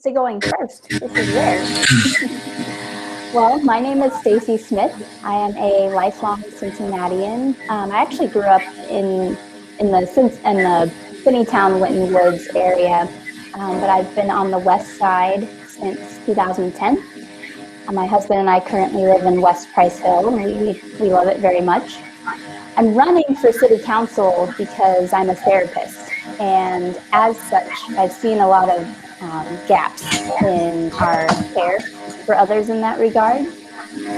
to going first. This is rare. Well, my name is Stacy Smith. I am a lifelong Cincinnatian. I actually grew up in the Finneytown, Winton Woods area, but I've been on the west side since 2010. My husband and I currently live in West Price Hill, and we love it very much. I'm running for city council because I'm a therapist, and as such, I've seen a lot of gaps in our care for others in that regard.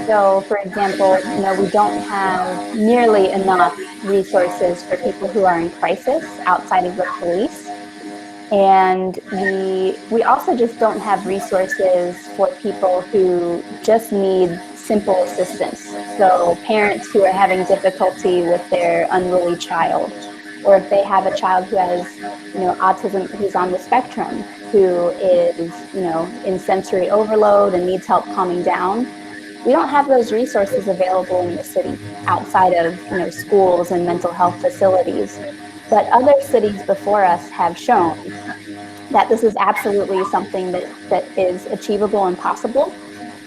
So, for example, we don't have nearly enough resources for people who are in crisis outside of the police. And we also just don't have resources for people who just need simple assistance. So parents who are having difficulty with their unruly child, or if they have a child who has, autism, who's on the spectrum, who is, in sensory overload and needs help calming down. We don't have those resources available in the city outside of, schools and mental health facilities. But other cities before us have shown that this is absolutely something that is achievable and possible.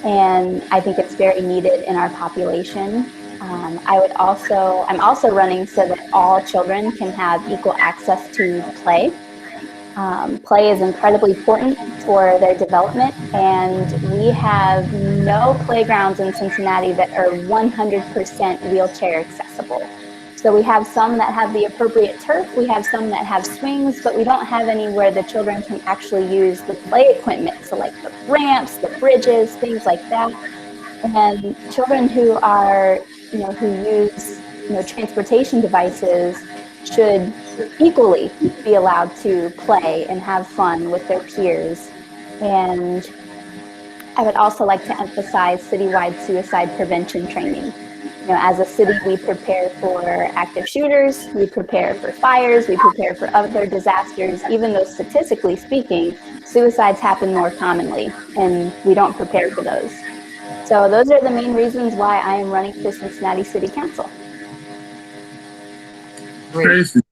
And I think it's very needed in our population. I'm also running so that all children can have equal access to play. Play is incredibly important for their development, and we have no playgrounds in Cincinnati that are 100% wheelchair accessible. So we have some that have the appropriate turf, we have some that have swings, but we don't have any where the children can actually use the play equipment. So like the ramps, the bridges, things like that. And children who are, who use, transportation devices should equally be allowed to play and have fun with their peers. And I would also like to emphasize citywide suicide prevention training. As a city, we prepare for active shooters, we prepare for fires, we prepare for other disasters, even though statistically speaking, suicides happen more commonly, and we don't prepare for those. So those are the main reasons why I am running for Cincinnati City Council. Perfect.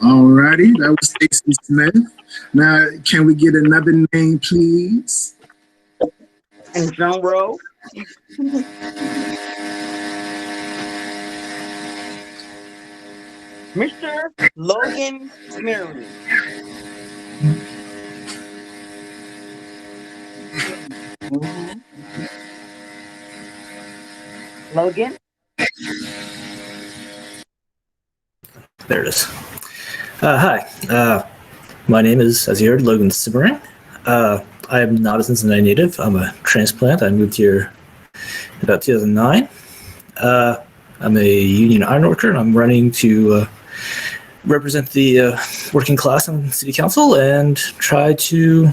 All righty, that was Stacy Smith. Now, can we get another name, please? And drum roll. Mr. Logan Simmering. Logan? There it is. Hi, my name is, as you heard, Logan Simmering. I am not a Cincinnati native. I'm a transplant. I moved here in about 2009. I'm a union iron worker, and I'm running to represent the working class on city council and try to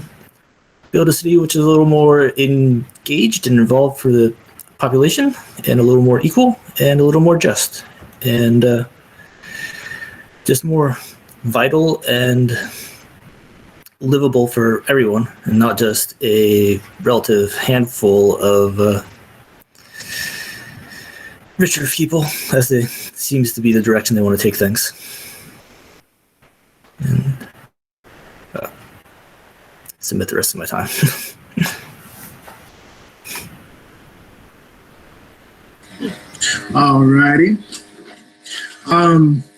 build a city which is a little more engaged and involved for the population, and a little more equal, and a little more just, and just more vital and livable for everyone, and not just a relative handful of richer people, as they seems to be the direction they want to take things. And submit the rest of my time. All righty.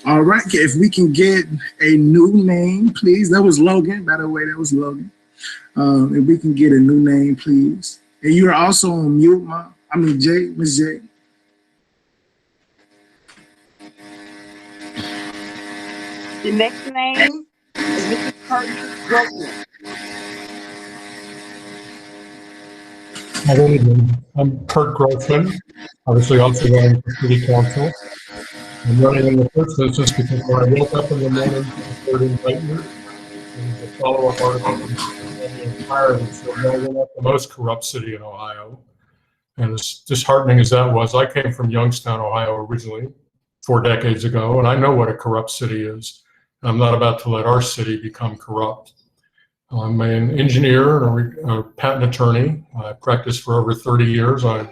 All right, if we can get a new name, please. That was Logan, by the way, that was Logan. If we can get a new name, please. And you are also on mute, Miss J. The next name is Mr. Grossman. Good evening. I'm Kurt Grossman, obviously also running for City Council. I'm running in the first instance because when I woke up in the morning, I heard indictment and the follow-up article from the Empire that said, no, we're not the most corrupt city in Ohio. And as disheartening as that was, I came from Youngstown, Ohio originally, 4 decades ago, and I know what a corrupt city is. I'm not about to let our city become corrupt. I'm an engineer and a patent attorney. I practiced for over 30 years. I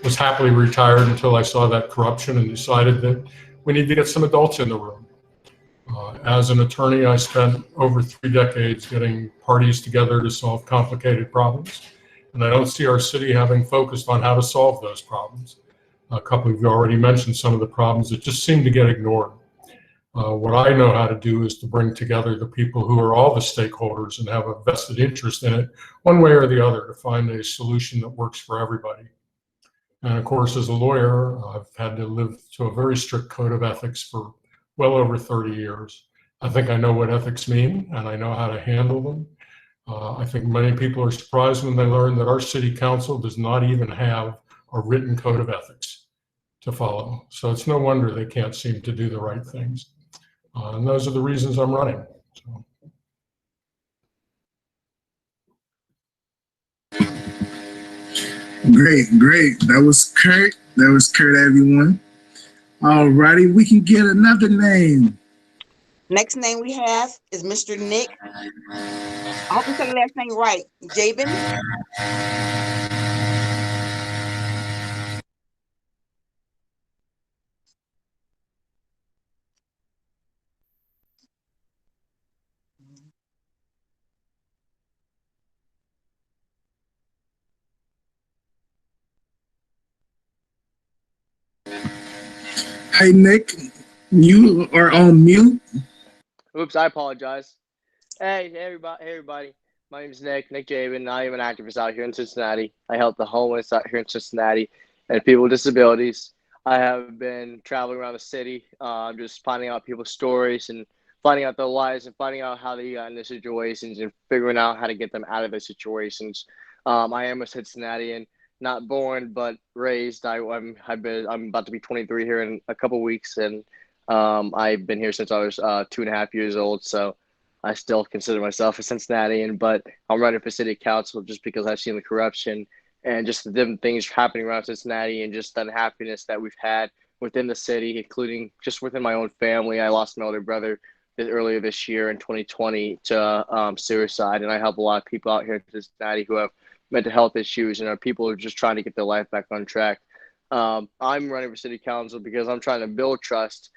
was happily retired until I saw that corruption and decided that we need to get some adults in the room. As an attorney, I spent over 3 decades getting parties together to solve complicated problems, and I don't see our city having focused on how to solve those problems. A couple of you already mentioned some of the problems that just seem to get ignored. What I know how to do is to bring together the people who are all the stakeholders and have a vested interest in it, one way or the other, to find a solution that works for everybody. And of course, as a lawyer, I've had to live to a very strict code of ethics for well over 30 years. I think I know what ethics mean, and I know how to handle them. I think many people are surprised when they learn that our city council does not even have a written code of ethics to follow. So it's no wonder they can't seem to do the right things. And those are the reasons I'm running. So. Great, great. That was Kurt. That was Kurt, everyone. All righty, we can get another name. Next name we have is Mr. Nick. I hope I said the last name right. Jabin. Hey, Nick, you are on mute. Oops, I apologize. Hey everybody. My name is Nick Jabin. I am an activist out here in Cincinnati. I help the homeless out here in Cincinnati and people with disabilities. I have been traveling around the city, just finding out people's stories and finding out their lives and finding out how they got in their situations and figuring out how to get them out of their situations. I am a Cincinnatian, not born but raised. I'm about to be 23 here in a couple weeks, and I've been here since I was 2.5 years old. So I still consider myself a Cincinnatian, but I'm running for city council just because I've seen the corruption and just the different things happening around Cincinnati and just the unhappiness that we've had within the city, including just within my own family. I lost my older brother earlier this year in 2020 to suicide, and I help a lot of people out here in Cincinnati who have mental health issues and are people who are just trying to get their life back on track. I'm running for city council because I'm trying to build trust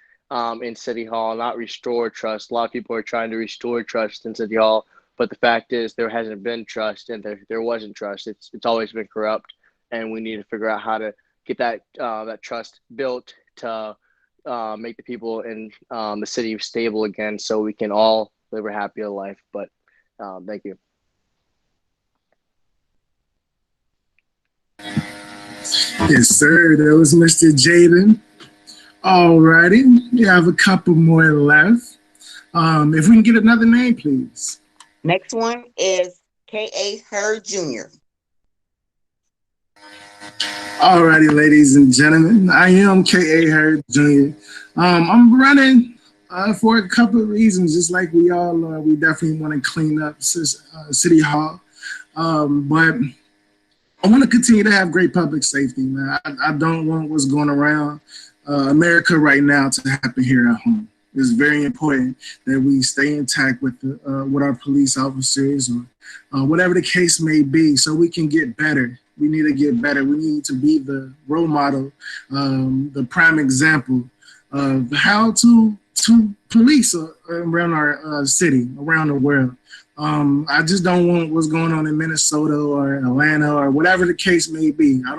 in City Hall, not restore trust. A lot of people are trying to restore trust in City Hall, but the fact is there hasn't been trust, and there wasn't trust. It's always been corrupt, and we need to figure out how to get that trust built to make the people in the city stable again, so we can all live a happier life. But thank you. Yes, sir. That was Mr. Jabin. All righty. We have a couple more left. If we can get another name, please. Next one is K.A. Hurd Jr. All righty, ladies and gentlemen. I am K.A. Hurd Jr. I'm running for a couple of reasons, just like we all are. We definitely want to clean up City Hall. But I want to continue to have great public safety, man. I don't want what's going around America right now to happen here at home. It's very important that we stay intact with our police officers or whatever the case may be, so we can get better. We need to get better. We need to be the role model, the prime example of how to police around our city, around the world. I just don't want what's going on in Minnesota or Atlanta or whatever the case may be. I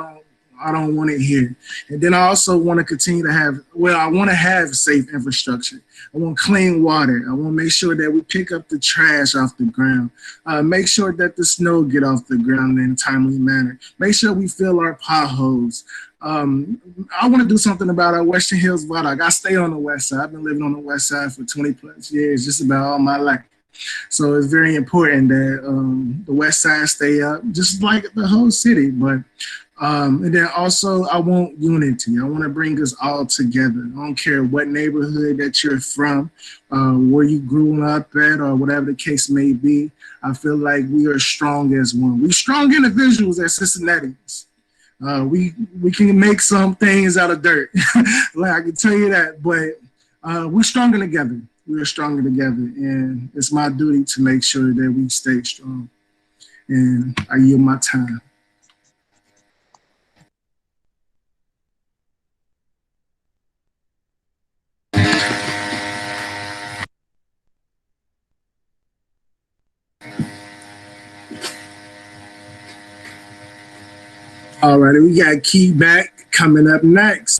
don't want it here. And then I also want to continue to I want to have safe infrastructure. I want clean water. I want to make sure that we pick up the trash off the ground. Make sure that the snow get off the ground in a timely manner. Make sure we fill our potholes. I want to do something about our Western Hills Viaduct. I stay on the west side. I've been living on the west side for 20 plus years, just about all my life. So it's very important that the west side stay up, just like the whole city. But and then also I want unity. I want to bring us all together. I don't care what neighborhood that you're from, where you grew up at, or whatever the case may be. I feel like we are strong as one. We're strong individuals as Cincinnatians. We can make some things out of dirt. Like I can tell you that, but we're stronger together. We are stronger together, and it's my duty to make sure that we stay strong. And I yield my time. All right, we got Key Beck coming up next.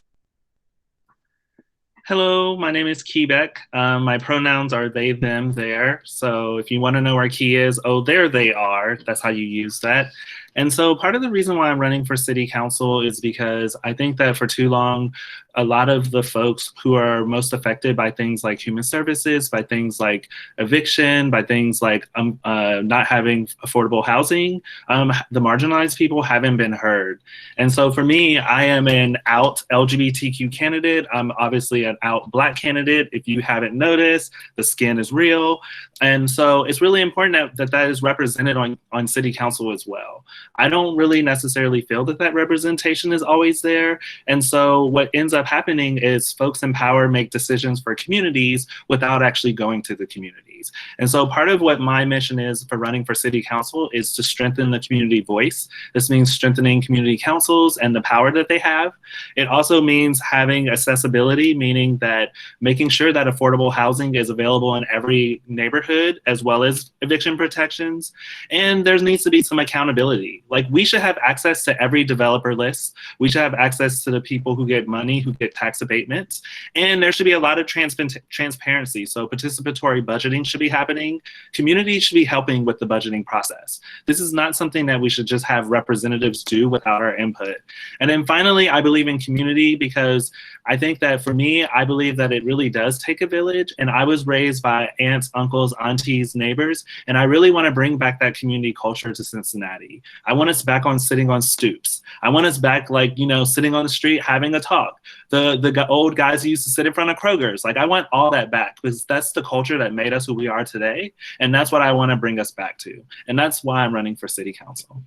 Hello, my name is Key Beck. My pronouns are they, them, their. So if you want to know where Key is, oh, there they are. That's how you use that. And so part of the reason why I'm running for city council is because I think that for too long, a lot of the folks who are most affected by things like human services, by things like eviction, by things like not having affordable housing, the marginalized people haven't been heard. And so for me, I am an out LGBTQ candidate. I'm obviously an out Black candidate. If you haven't noticed, the skin is real. And so it's really important that is represented on city council as well. I don't really necessarily feel that representation is always there. And so what ends up happening is folks in power make decisions for communities without actually going to the communities. And so part of what my mission is for running for city council is to strengthen the community voice. This means strengthening community councils and the power that they have. It also means having accessibility, meaning that making sure that affordable housing is available in every neighborhood, as well as eviction protections. And there needs to be some accountability. Like, we should have access to every developer list. We should have access to the people who get money, who get tax abatements. And there should be a lot of transparency. So participatory budgeting should be happening. Communities should be helping with the budgeting process. This is not something that we should just have representatives do without our input. And then finally, I believe in community, because I think that for me, I believe that it really does take a village. And I was raised by aunts, uncles, aunties, neighbors, and I really want to bring back that community culture to Cincinnati. I want us back on sitting on stoops. I want us back, like, you know, sitting on the street having a talk. The old guys who used to sit in front of Kroger's. Like, I want all that back, because that's the culture that made us who we are today. And that's what I want to bring us back to. And that's why I'm running for city council.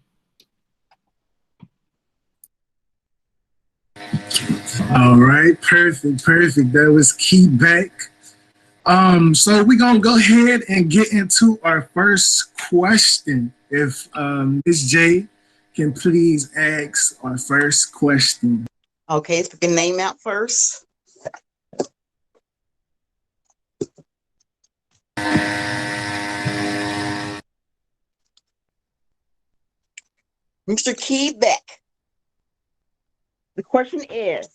All right, perfect. That was Key Beck. So we're gonna go ahead and get into our first question. If Ms. J can please ask our first question. Okay, so we can name out first. Mr. Key Beck. The question is,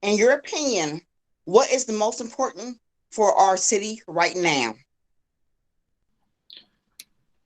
in your opinion, what is the most important for our city right now?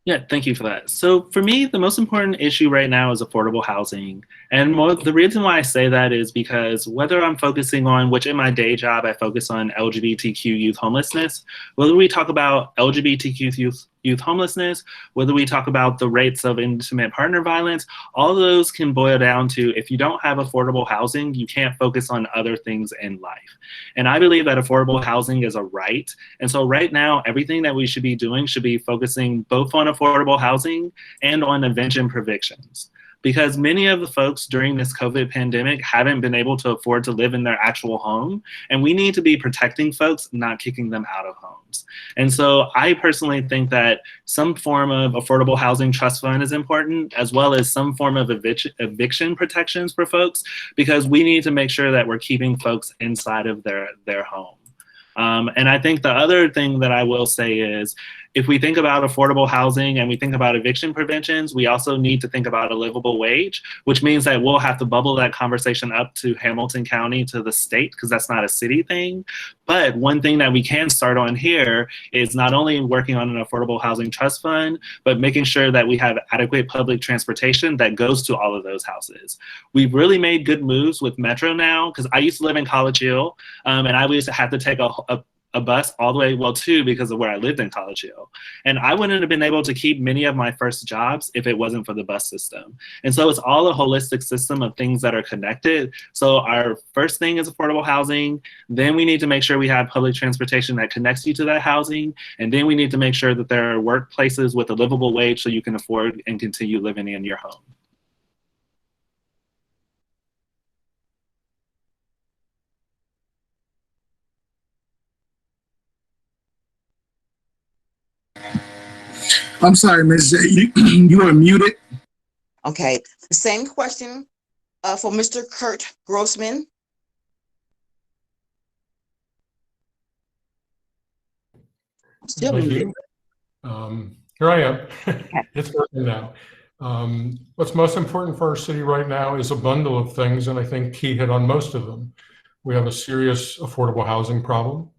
Yeah, thank you for that. So for me, the most important issue right now is affordable housing. And the reason why I say that is because whether I'm focusing on, which in my day job, I focus on LGBTQ youth homelessness, whether we talk about LGBTQ youth homelessness, whether we talk about the rates of intimate partner violence, all those can boil down to, if you don't have affordable housing, you can't focus on other things in life. And I believe that affordable housing is a right. And so right now, everything that we should be doing should be focusing both on affordable housing and on eviction previctions. Because many of the folks during this COVID pandemic haven't been able to afford to live in their actual home. And we need to be protecting folks, not kicking them out of homes. And so I personally think that some form of affordable housing trust fund is important, as well as some form of eviction protections for folks, because we need to make sure that we're keeping folks inside of their home. And I think the other thing that I will say is, if we think about affordable housing and we think about eviction preventions, we also need to think about a livable wage, which means that we'll have to bubble that conversation up to Hamilton County, to the state, because that's not a city thing. But one thing that we can start on here is not only working on an affordable housing trust fund, but making sure that we have adequate public transportation that goes to all of those houses. We've really made good moves with Metro now, because I used to live in College Hill, and I used to have to take a bus all the way, well, two, because of where I lived in College Hill. And I wouldn't have been able to keep many of my first jobs if it wasn't for the bus system. And so it's all a holistic system of things that are connected. So our first thing is affordable housing. Then we need to make sure we have public transportation that connects you to that housing. And then we need to make sure that there are workplaces with a livable wage so you can afford and continue living in your home. I'm sorry, Ms. J, you are muted. Okay, the same question for Mr. Kurt Grossman. Still Thank muted. you. Here I am. It's working now. What's most important for our city right now is a bundle of things, and I think Key hit on most of them. We have a serious affordable housing problem.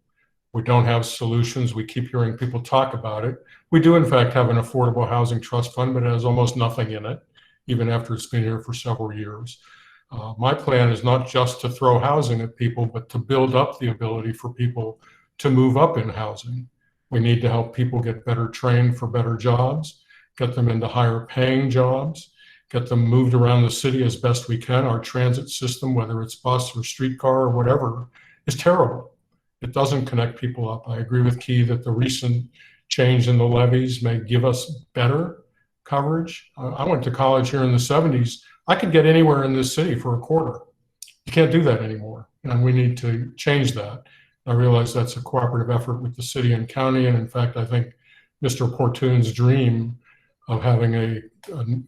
We don't have solutions. We keep hearing people talk about it. We do, in fact, have an affordable housing trust fund, but it has almost nothing in it, even after it's been here for several years. My plan is not just to throw housing at people, but to build up the ability for people to move up in housing. We need to help people get better trained for better jobs, get them into higher paying jobs, get them moved around the city as best we can. Our transit system, whether it's bus or streetcar or whatever, is terrible. It doesn't connect people up. I agree with Key that the recent change in the levies may give us better coverage. I went to college here in the 70s. I could get anywhere in this city for a quarter. You can't do that anymore, and we need to change that. I realize that's a cooperative effort with the city and county, and in fact, I think Mr. Portun's dream of having a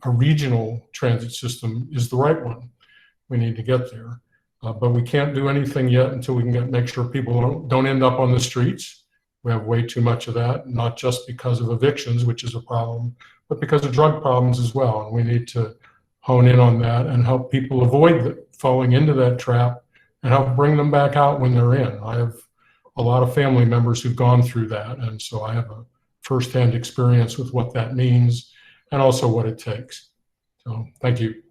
regional transit system is the right one. We need to get there. But we can't do anything yet until we can make sure people don't end up on the streets. We have way too much of that, not just because of evictions, which is a problem, but because of drug problems as well. And we need to hone in on that and help people avoid falling into that trap and help bring them back out when they're in. I have a lot of family members who've gone through that, and so I have a firsthand experience with what that means and also what it takes. So thank you.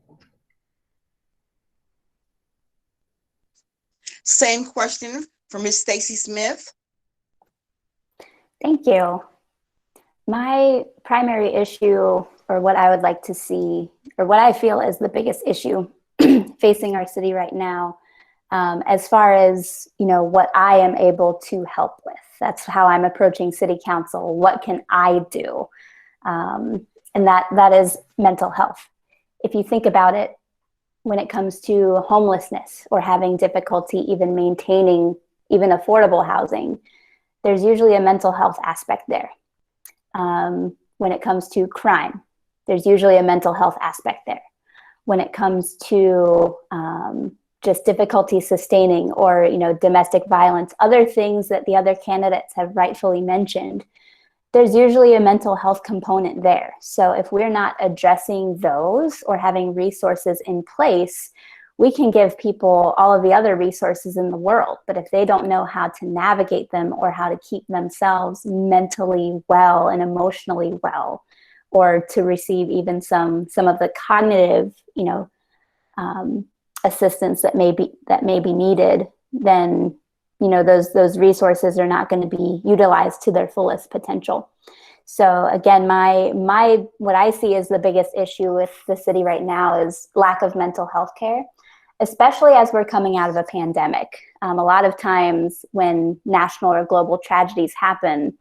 Same question for Ms. Stacy Smith. Thank you. My primary issue, or what I would like to see, or what I feel is the biggest issue facing our city right now, as far as, what I am able to help with. That's how I'm approaching city council. What can I do? And that is mental health. If you think about it, when it comes to homelessness or having difficulty even maintaining even affordable housing, there's usually a mental health aspect there. When it comes to crime, there's usually a mental health aspect there. When it comes to just difficulty sustaining or domestic violence, other things that the other candidates have rightfully mentioned, there's usually a mental health component there. So if we're not addressing those or having resources in place, we can give people all of the other resources in the world, but if they don't know how to navigate them or how to keep themselves mentally well and emotionally well, or to receive even some of the cognitive, assistance that may be needed, then those resources are not going to be utilized to their fullest potential. So again, what I see as the biggest issue with the city right now is lack of mental health care, especially as we're coming out of a pandemic. A lot of times when national or global tragedies happen,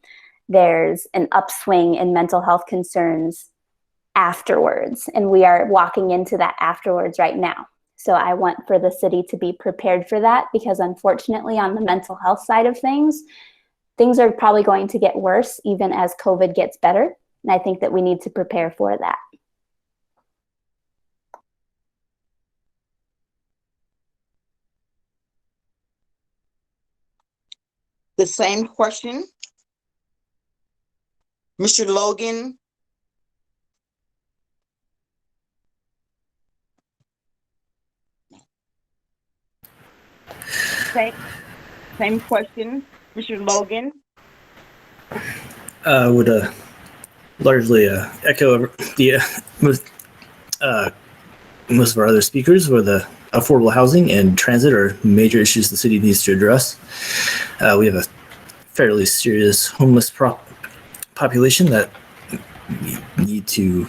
there's an upswing in mental health concerns afterwards, and we are walking into that afterwards right now. So I want for the city to be prepared for that, because unfortunately on the mental health side of things are probably going to get worse even as COVID gets better. And I think that we need to prepare for that. The same question. Mr. Logan. Same question, Mr. Logan. I would largely echo the most of our other speakers, where the affordable housing and transit are major issues the city needs to address. We have a fairly serious homeless population that we need to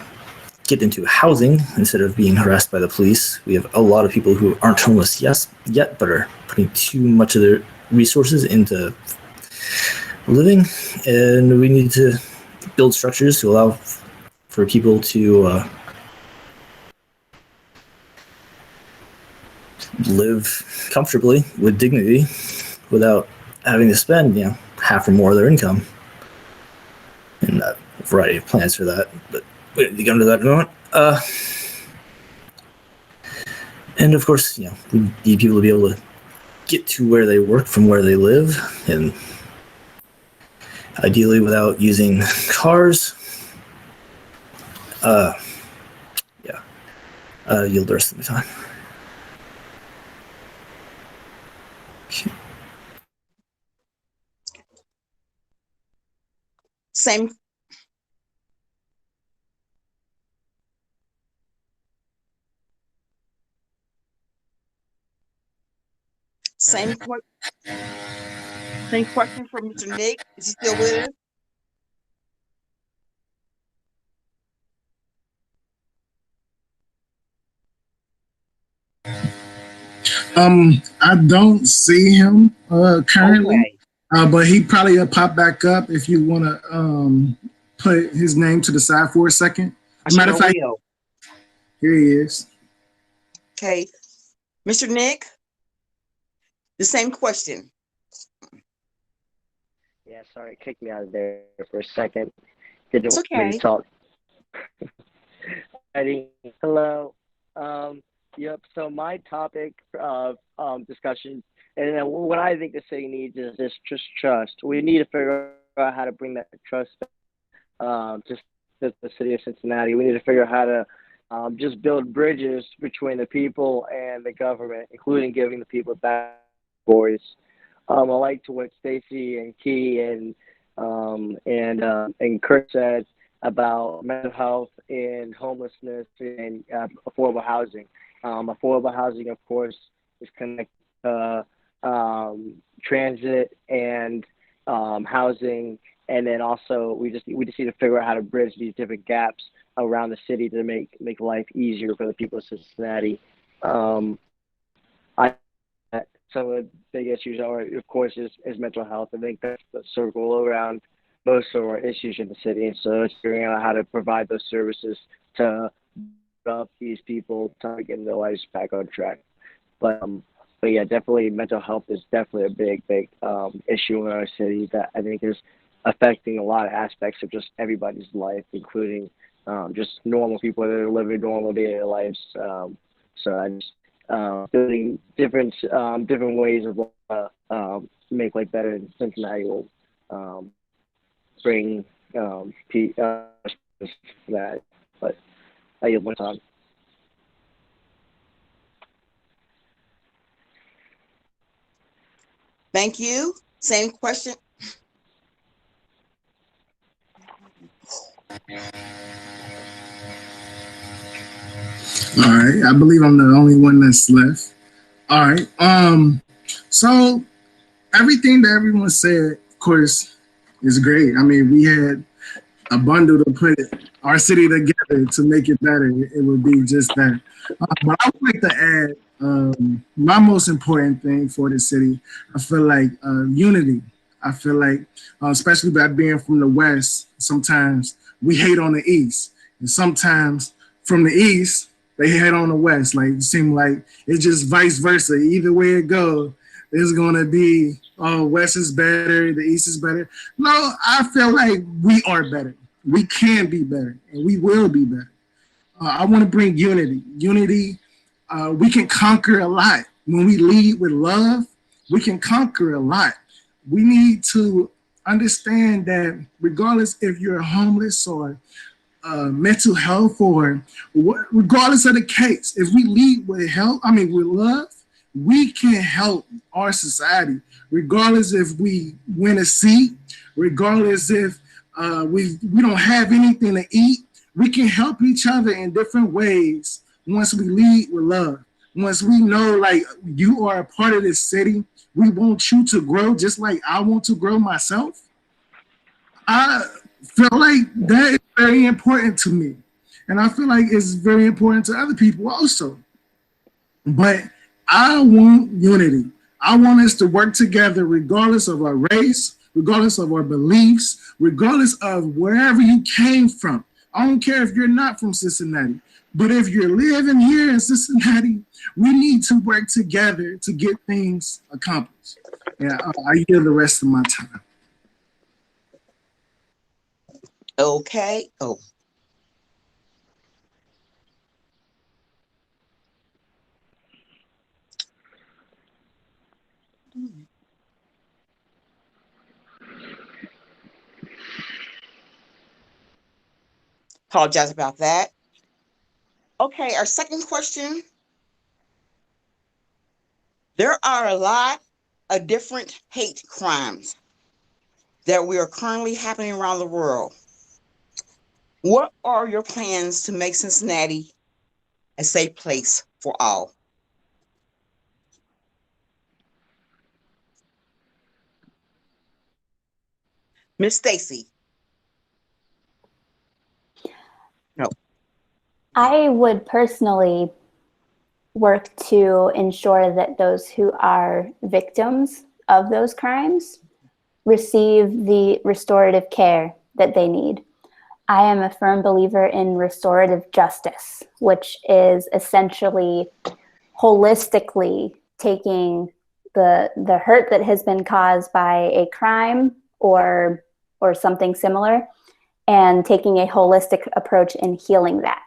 get into housing instead of being harassed by the police. We have a lot of people who aren't homeless yet, but are putting too much of their resources into living, and we need to build structures to allow for people to live comfortably with dignity without having to spend half or more of their income. And a variety of plans for that, but we didn't get into that in a moment. And of course, we need people to be able to get to where they work from where they live, and ideally without using cars. Yield the rest of the time. Okay. Same. Same question for Mr. Nick. Is he still with us? I don't see him currently, Okay. but he probably will pop back up if you want to put his name to the side for a second. Matter of fact, here he is. Okay. Mr. Nick, the same question. Yeah, sorry, it kicked me out of there for a second. Didn't It's want me okay. to talk. Hello. Yep. So my topic of discussion, and then what I think the city needs is just trust. We need to figure out how to bring that trust just to the city of Cincinnati. We need to figure out how to just build bridges between the people and the government, including giving the people back voice. I like to what Stacey and Key and Kurt said about mental health and homelessness and affordable housing. Affordable housing, of course, is connected to transit and housing, and then also we just need to figure out how to bridge these different gaps around the city to make life easier for the people of Cincinnati. Some of the big issues are, of course, is mental health. I think that's the circle around most of our issues in the city. And so it's figuring out how to provide those services to up these people to get their lives back on track. But yeah, definitely mental health is definitely a big issue in our city that I think is affecting a lot of aspects of just everybody's life, including just normal people that are living normal daily lives. So I just building different ways of make life better in Cincinnati will bring that. But I yield my time. Thank you. Same question. All right, I believe I'm the only one that's left. All right. So everything that everyone said, of course, is great. I mean, we had a bundle to put our city together to make it better. It would be just that. But I would like to add my most important thing for the city. I feel like unity. I feel like, especially by being from the West, sometimes we hate on the East, and sometimes from the East they hate on the West. Like it seems like it's just vice versa. Either way it goes, it's gonna be West is better, the East is better. No, I feel like we are better. We can be better, and we will be better. I want to bring unity. Unity, we can conquer a lot. When we lead with love, we can conquer a lot. We need to understand that regardless if you're homeless or mental health or regardless of the case, if we lead with help, with love, we can help our society, regardless if we win a seat, regardless if we don't have anything to eat. We can help each other in different ways once we lead with love. Once we know, like, you are a part of this city, we want you to grow just like I want to grow myself. I feel like that is very important to me. And I feel like it's very important to other people also. But I want unity. I want us to work together regardless of our race, regardless of our beliefs, regardless of wherever you came from. I don't care if you're not from Cincinnati, but if you're living here in Cincinnati, we need to work together to get things accomplished. Yeah, I yield the rest of my time. Okay. Oh. Apologize about that. Okay, our second question. There are a lot of different hate crimes that we are currently happening around the world. What are your plans to make Cincinnati a safe place for all? Miss Stacy. No. I would personally work to ensure that those who are victims of those crimes receive the restorative care that they need. I am a firm believer in restorative justice, which is essentially holistically taking the hurt that has been caused by a crime or something similar and taking a holistic approach in healing that.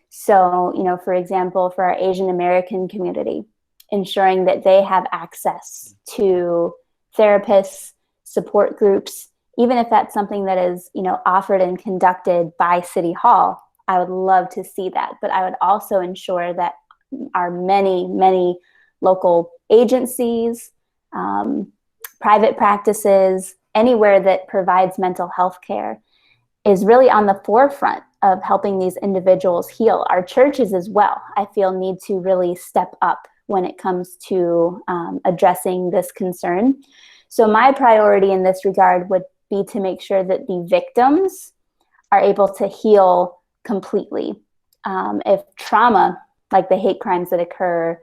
So, for example, for our Asian American community, ensuring that they have access to therapists, support groups, even if that's something that is, offered and conducted by City Hall, I would love to see that. But I would also ensure that our many, many local agencies, private practices, anywhere that provides mental health care is really on the forefront of helping these individuals heal. Our churches as well, I feel, need to really step up when it comes to addressing this concern. So my priority in this regard would be to make sure that the victims are able to heal completely. If trauma, like the hate crimes that occur,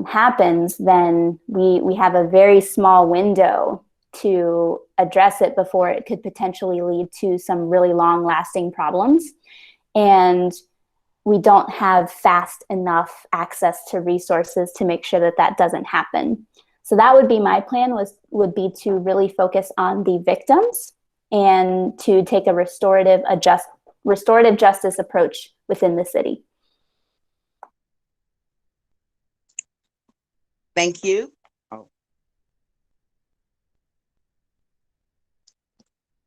happens, then we have a very small window to address it before it could potentially lead to some really long-lasting problems. And we don't have fast enough access to resources to make sure that that doesn't happen. So that would be my plan, would be to really focus on the victims and to take a restorative justice approach within the city. Thank you.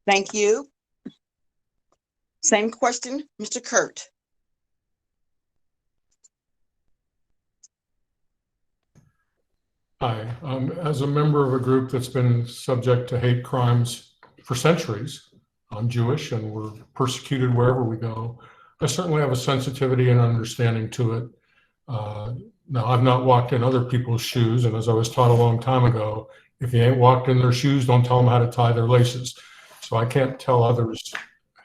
Thank you. Same question, Mr. Kurt. Hi, as a member of a group that's been subject to hate crimes for centuries, I'm Jewish and we're persecuted wherever we go. I certainly have a sensitivity and understanding to it. Now, I've not walked in other people's shoes, and as I was taught a long time ago, if you ain't walked in their shoes, don't tell them how to tie their laces. So I can't tell others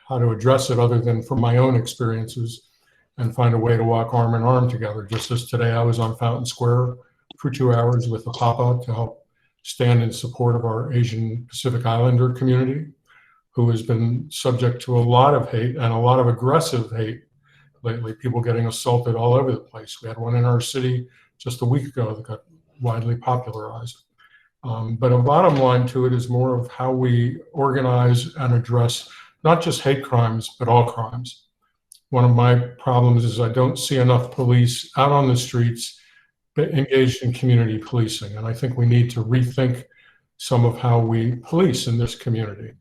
how to address it other than from my own experiences and find a way to walk arm in arm together. Just as today I was on Fountain Square for 2 hours with the Papa to help stand in support of our Asian Pacific Islander community, who has been subject to a lot of hate and a lot of aggressive hate lately, people getting assaulted all over the place. We had one in our city just a week ago that got widely popularized. But a bottom line to it is more of how we organize and address not just hate crimes, but all crimes. One of my problems is I don't see enough police out on the streets engaged in community policing. And I think we need to rethink some of how we police in this community.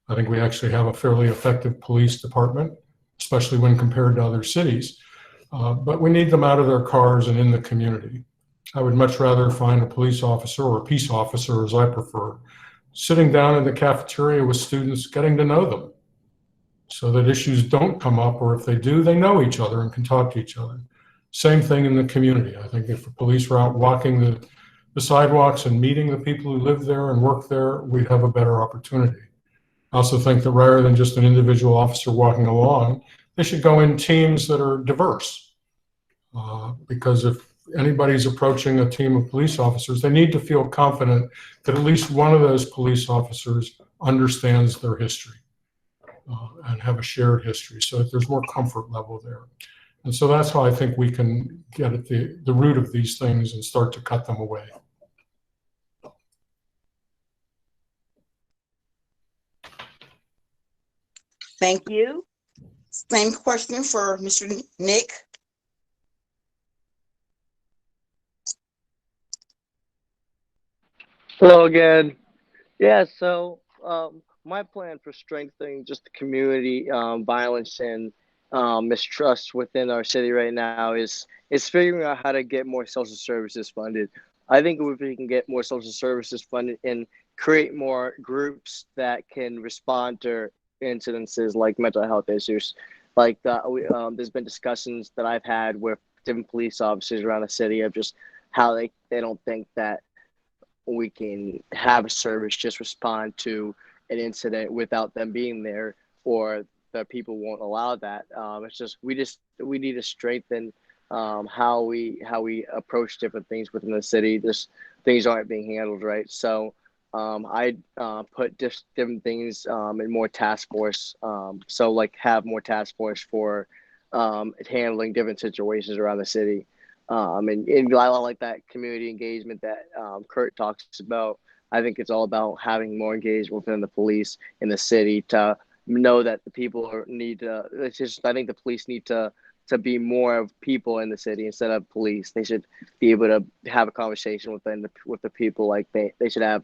I think we actually have a fairly effective police department, especially when compared to other cities. But we need them out of their cars and in the community. I would much rather find a police officer, or a peace officer as I prefer, sitting down in the cafeteria with students, getting to know them so that issues don't come up, or if they do, they know each other and can talk to each other. Same thing in the community. I think if the police were out walking the sidewalks and meeting the people who live there and work there, we'd have a better opportunity. I also think that rather than just an individual officer walking along, they should go in teams that are diverse. Because if anybody's approaching a team of police officers, they need to feel confident that at least one of those police officers understands their history and have a shared history, so that there's more comfort level there. And so that's how I think we can get at the root of these things and start to cut them away. Thank you. Same question for Mr. Nick. Hello again. Yeah, so my plan for strengthening just the community violence and mistrust within our city right now is figuring out how to get more social services funded. I think if we can get more social services funded and create more groups that can respond to incidences like mental health issues, like there's been discussions that I've had with different police officers around the city of just how they don't think that we can have a service just respond to an incident without them being there, or the people won't allow that. It's just we need to strengthen how we approach different things within the city. Just things aren't being handled right. So I put different things in more task force. So like have more task force for handling different situations around the city. And I like that community engagement that Kurt talks about. I think it's all about having more engagement within the police in the city to know that the people need to. It's just I think the police need to be more of people in the city instead of police. They should be able to have a conversation with the people. Like they should have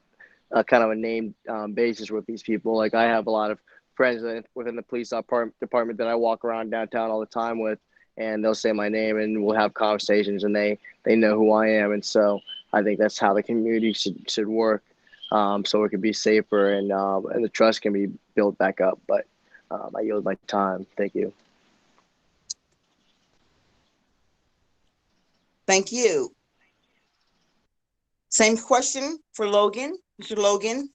a kind of a name basis with these people. Like I have a lot of friends within the police department that I walk around downtown all the time with, and they'll say my name and we'll have conversations, and they know who I am. And so I think that's how the community should work, so it can be safer and the trust can be built back up. But I yield my time. Thank you. Thank you. Same question for Logan. Mr. Logan.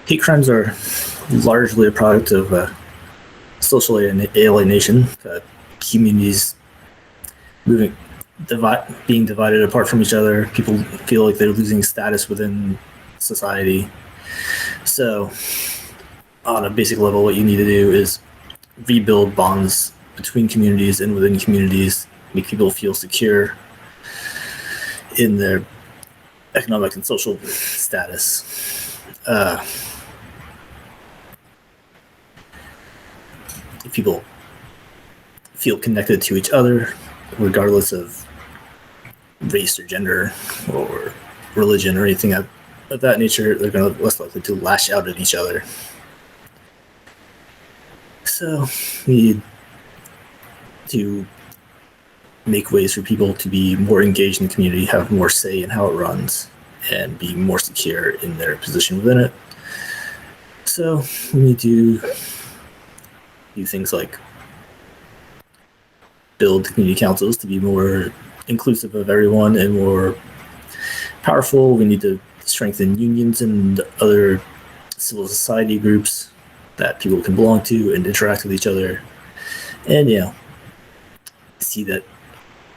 Hate crimes are largely a product of social alienation, communities being divided apart from each other. People feel like they're losing status within society. So, on a basic level, what you need to do is rebuild bonds between communities and within communities, make people feel secure in their economic and social status. People feel connected to each other, regardless of race or gender or religion or anything of that nature. They're going to less likely to lash out at each other. So we need to make ways for people to be more engaged in the community, have more say in how it runs, and be more secure in their position within it. So we need to do things like build community councils to be more inclusive of everyone and more powerful. We need to strengthen unions and other civil society groups that people can belong to and interact with each other. And, see that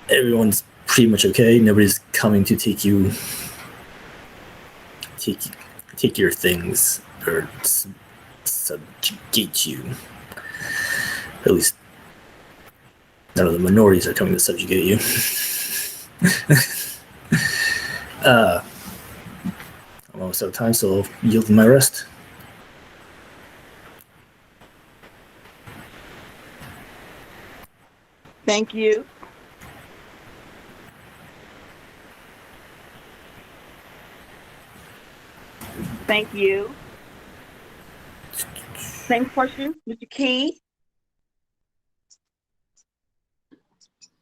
everyone's pretty much okay. Nobody's coming to take your things or subjugate you. At least none of the minorities are coming to subjugate you. I'm almost out of time, so I'll yield my rest. Thank you. Thank you. Same question, Mr. Key.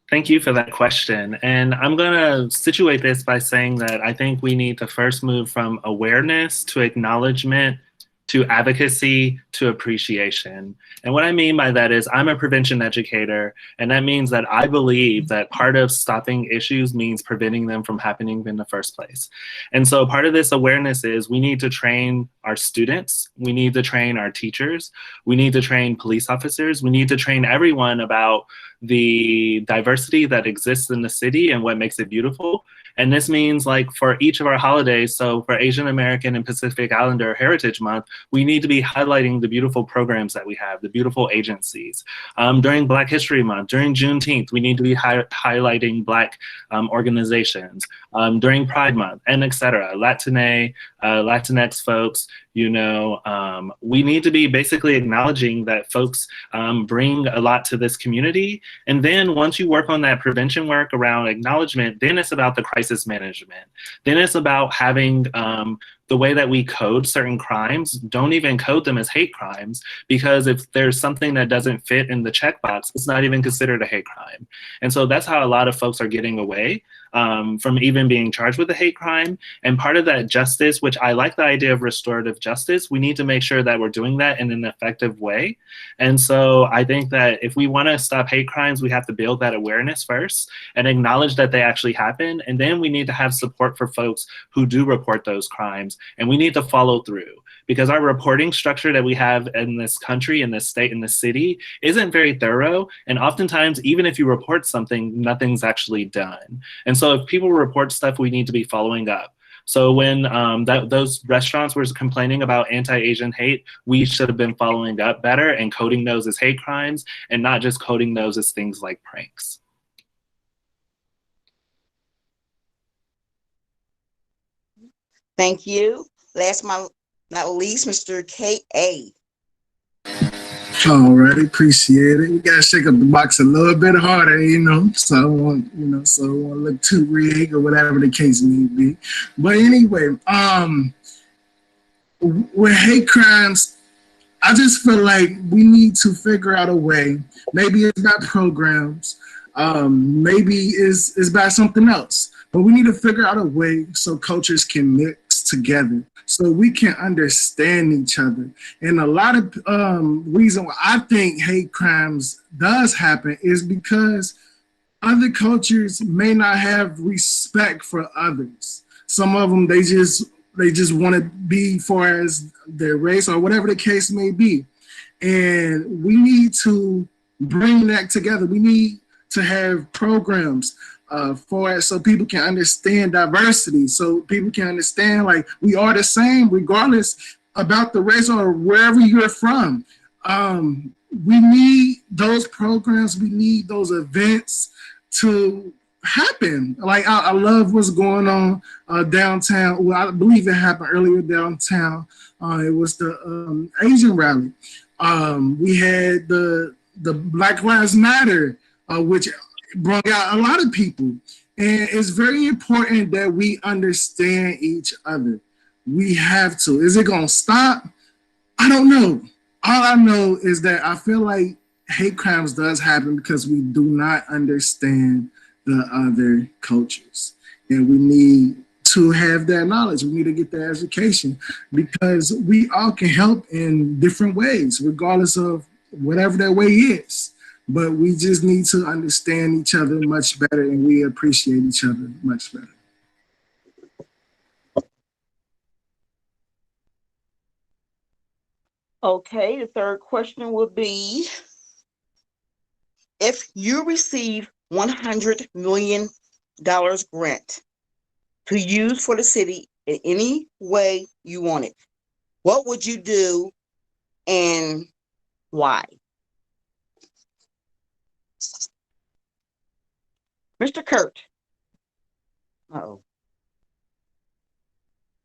Thank you for that question. And I'm going to situate this by saying that I think we need to first move from awareness to acknowledgement to advocacy to appreciation. And what I mean by that is I'm a prevention educator, and that means that I believe that part of stopping issues means preventing them from happening in the first place. And so part of this awareness is we need to train our students, we need to train our teachers, we need to train police officers, we need to train everyone about the diversity that exists in the city and what makes it beautiful. And this means, like, for each of our holidays, so for Asian American and Pacific Islander Heritage Month, we need to be highlighting the beautiful programs that we have, the beautiful agencies. During Black History Month, during Juneteenth, we need to be highlighting Black organizations. during Pride Month, and etc. Latinx folks, we need to be basically acknowledging that folks bring a lot to this community. And then once you work on that prevention work around acknowledgement, then it's about the crisis management. Then it's about having the way that we code certain crimes, don't even code them as hate crimes, because if there's something that doesn't fit in the checkbox, it's not even considered a hate crime. And so that's how a lot of folks are getting away from even being charged with a hate crime. And part of that justice, which I like the idea of restorative justice, we need to make sure that we're doing that in an effective way. And so I think that if we want to stop hate crimes, we have to build that awareness first and acknowledge that they actually happen. And then we need to have support for folks who do report those crimes. And we need to follow through, because our reporting structure that we have in this country, in this state, in this city isn't very thorough. And oftentimes, even if you report something, nothing's actually done. And so if people report stuff, we need to be following up. So when those restaurants were complaining about anti-Asian hate, we should have been following up better and coding those as hate crimes and not just coding those as things like pranks. Thank you. Last but not least, Mr. K.A. Alrighty, appreciate it. We gotta shake up the box a little bit harder, so I don't want, so I don't want to look too rigged or whatever the case may be. But anyway, with hate crimes, I just feel like we need to figure out a way. Maybe it's about programs, maybe it's about something else. But we need to figure out a way so cultures can mix together, so we can understand each other. And a lot of reason why I think hate crimes does happen is because other cultures may not have respect for others. Some of them, they just want to be far as their race or whatever the case may be. And we need to bring that together. We need to have programs for it, so people can understand diversity, so people can understand like we are the same regardless about the race or wherever you're from. We need those programs, we need those events to happen. Like I love what's going on downtown. Well, I believe it happened earlier downtown. It was the Asian rally. We had the Black Lives Matter, which brought out a lot of people. And it's very important that we understand each other. We have to. Is it going to stop? I don't know. All I know is that I feel like hate crimes does happen because we do not understand the other cultures. And we need to have that knowledge. We need to get that education, because we all can help in different ways, regardless of whatever that way is. But we just need to understand each other much better, and we appreciate each other much better. Okay, the third question would be, if you receive $100 million grant to use for the city in any way you want it, what would you do and why? Mr. Kurt. Uh-oh.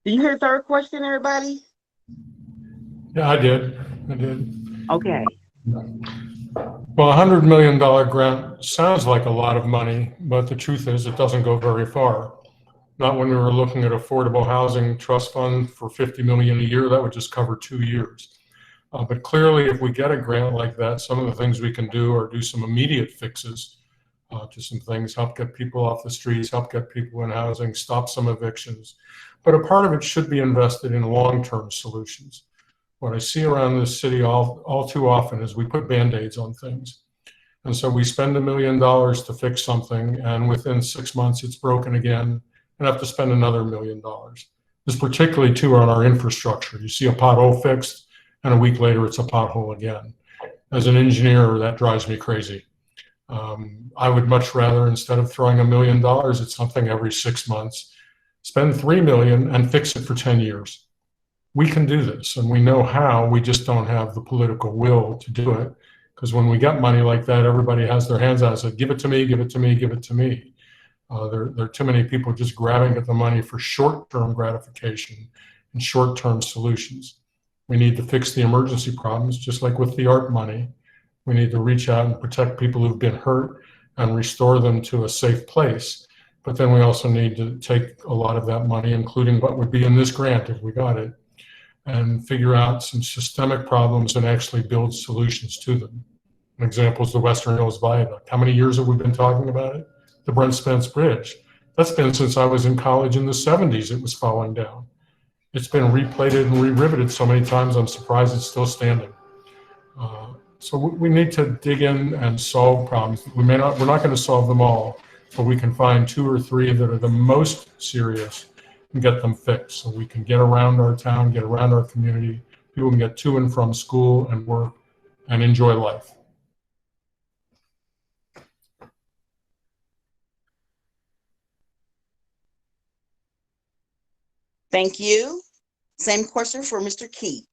Did you hear the third question, everybody? Yeah, I did. Okay. Well, $100 million grant sounds like a lot of money, but the truth is it doesn't go very far. Not when we were looking at affordable housing trust fund for $50 million a year, that would just cover 2 years. But clearly, if we get a grant like that, some of the things we can do are do some immediate fixes to some things, help get people off the streets, help get people in housing, stop some evictions. But a part of it should be invested in long-term solutions. What I see around this city all too often is we put Band-Aids on things. And so we spend $1 million to fix something, and within 6 months it's broken again, and have to spend another $1 million. This is particularly true on our infrastructure. You see a pothole fixed, and a week later it's a pothole again. As an engineer, that drives me crazy. I would much rather, instead of throwing $1 million at something every 6 months, spend $3 million and fix it for 10 years. We can do this, and we know how. We just don't have the political will to do it, because when we get money like that, everybody has their hands out and said, give it to me, give it to me, give it to me. There are too many people just grabbing at the money for short-term gratification and short-term solutions. We need to fix the emergency problems, just like with the ARP money. We need to reach out and protect people who've been hurt and restore them to a safe place. But then we also need to take a lot of that money, including what would be in this grant if we got it, and figure out some systemic problems and actually build solutions to them. An example is the Western Hills Viaduct. How many years have we been talking about it? The Brent Spence Bridge. That's been since I was in college in the 70s it was falling down. It's been replated and re-riveted so many times, I'm surprised it's still standing. So we need to dig in and solve problems. We're not going to solve them all, but we can find 2 or 3 that are the most serious and get them fixed so we can get around our town, get around our community, people can get to and from school and work and enjoy life. Thank you. Same question for Mr. Key.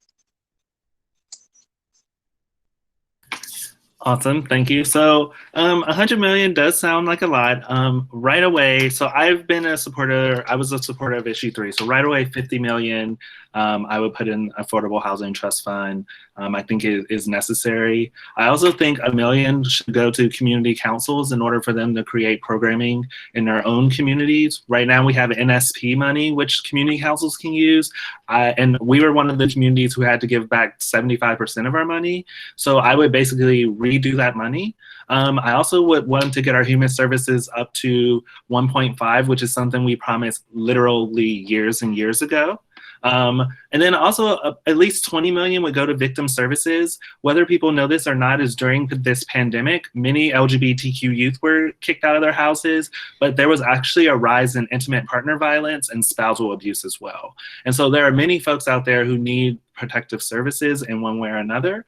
Awesome, thank you. So 100 million does sound like a lot. Right away, so I was a supporter of issue 3. So right away, 50 million, I would put in Affordable Housing Trust Fund. I think it is necessary. I also think $1 million should go to community councils in order for them to create programming in their own communities. Right now we have NSP money, which community councils can use. And we were one of the communities who had to give back 75% of our money. So I would basically redo that money. I also would want to get our human services up to 1.5, which is something we promised literally years and years ago. And then also at least 20 million would go to victim services. Whether people know this or not is during this pandemic, many LGBTQ youth were kicked out of their houses, but there was actually a rise in intimate partner violence and spousal abuse as well. And so there are many folks out there who need protective services in one way or another.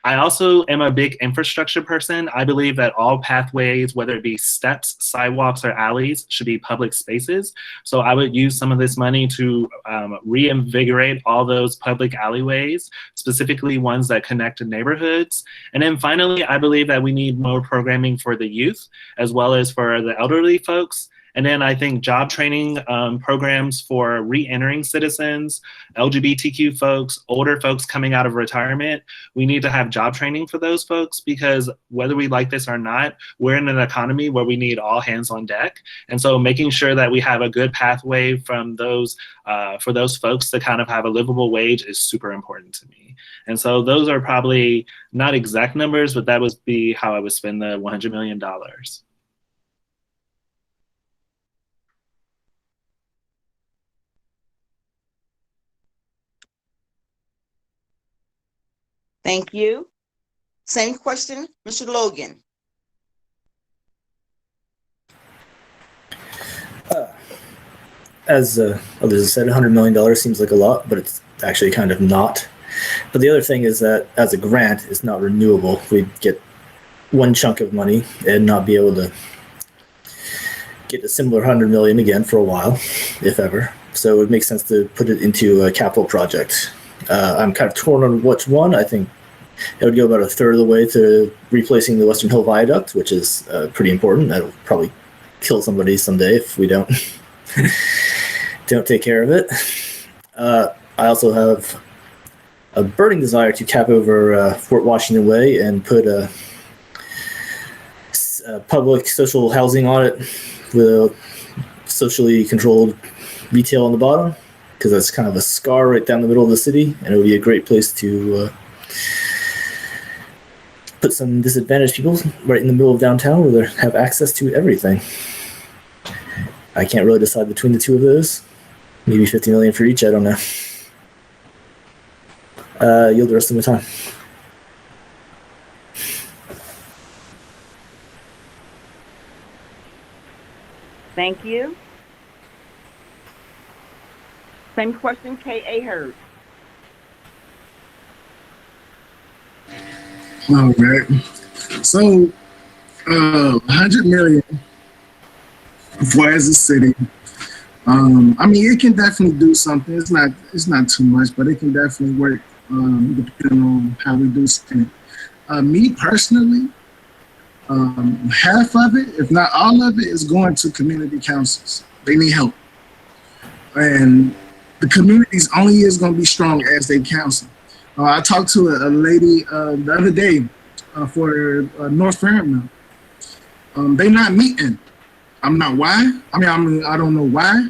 I also am a big infrastructure person. I believe that all pathways, whether it be steps, sidewalks, or alleys, should be public spaces. So I would use some of this money to reinvigorate all those public alleyways, specifically ones that connect to neighborhoods. And then finally, I believe that we need more programming for the youth, as well as for the elderly folks. And then I think job training programs for re-entering citizens, LGBTQ folks, older folks coming out of retirement. We need to have job training for those folks because whether we like this or not, we're in an economy where we need all hands on deck. And so making sure that we have a good pathway from those for those folks to kind of have a livable wage is super important to me. And so those are probably not exact numbers, but that would be how I would spend the $100 million. Thank you. Same question, Mr. Logan. As others have said, $100 million seems like a lot, but it's actually kind of not. But the other thing is that as a grant, it's not renewable. We'd get one chunk of money and not be able to get a similar 100 million again for a while, if ever. So it would make sense to put it into a capital project. I'm kind of torn on which one. I think it would go about a third of the way to replacing the Western Hill Viaduct, which is pretty important. That'll probably kill somebody someday if we don't take care of it. I also have a burning desire to cap over Fort Washington Way and put a public social housing on it with a socially controlled retail on the bottom, because that's kind of a scar right down the middle of the city, and it would be a great place to put some disadvantaged people right in the middle of downtown where they have access to everything. I can't really decide between the two of those. Maybe 50 million for each, I don't know. Yield the rest of my time. Thank you. Same question, K.A. Heard. All right. So, 100 million for as a city. I mean, it can definitely do something. It's not too much, but it can definitely work depending on how we do spend it. Me personally, Half of it, if not all of it, is going to community councils. They need help. And the communities only is going to be strong as they counsel. I talked to a lady the other day for North Fairmount. They not meeting. I'm not why. I don't know why,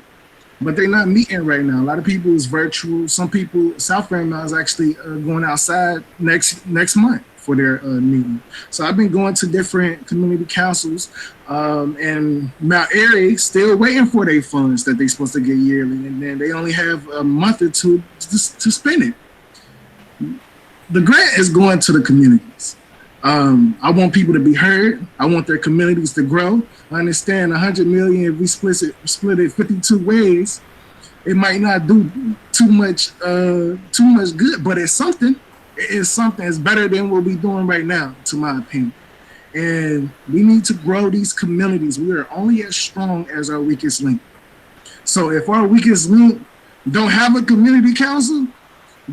but they're not meeting right now. A lot of people is virtual. Some people, South Fairmount is actually going outside next month for their meeting. So I've been going to different community councils, and Mount Airy still waiting for their funds that they're supposed to get yearly, and then they only have a month or two to spend it. The grant is going to the communities. I want people to be heard. I want their communities to grow. I understand 100 million, if we split it 52 ways, it might not do too much good, but it's something. It's something. It's better than what we're doing right now, to my opinion. And we need to grow these communities. We are only as strong as our weakest link. So if our weakest link don't have a community council,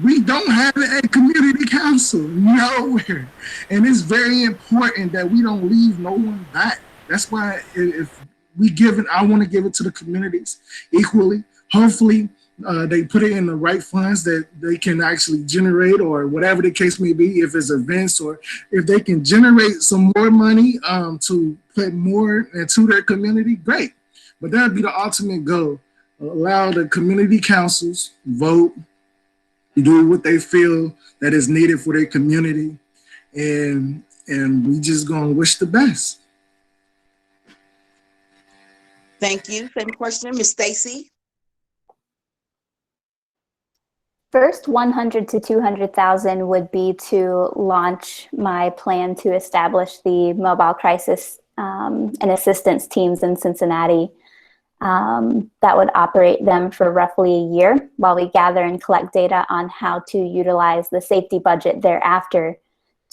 we don't have a community council nowhere. And it's very important that we don't leave no one back. That's why if we give it, I want to give it to the communities equally. Hopefully they put it in the right funds that they can actually generate, or whatever the case may be, if it's events, or if they can generate some more money to put more into their community, great. But that would be the ultimate goal. Allow the community councils vote, do what they feel that is needed for their community, and we just gonna wish the best. Thank you. Same question, Miss Stacy. First, 100 to 200,000 would be to launch my plan to establish the mobile crisis and assistance teams in Cincinnati. That would operate them for roughly a year while we gather and collect data on how to utilize the safety budget thereafter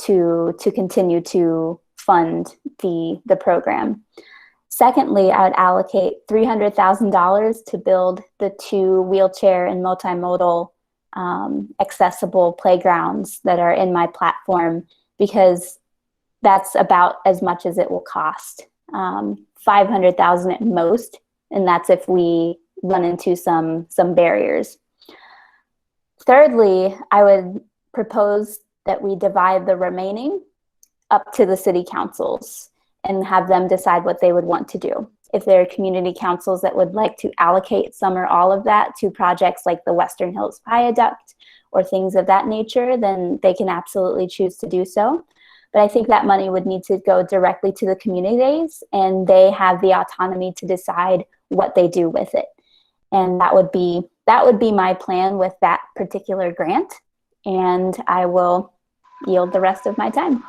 to continue to fund the program. Secondly, I would allocate $300,000 to build the 2 wheelchair and multimodal accessible playgrounds that are in my platform, because that's about as much as it will cost. $500,000 at most, and that's if we run into some barriers. Thirdly, I would propose that we divide the remaining up to the city councils and have them decide what they would want to do. If there are community councils that would like to allocate some or all of that to projects like the Western Hills Viaduct or things of that nature, then they can absolutely choose to do so. But I think that money would need to go directly to the communities, and they have the autonomy to decide what they do with it. And that would be my plan with that particular grant. And I will yield the rest of my time.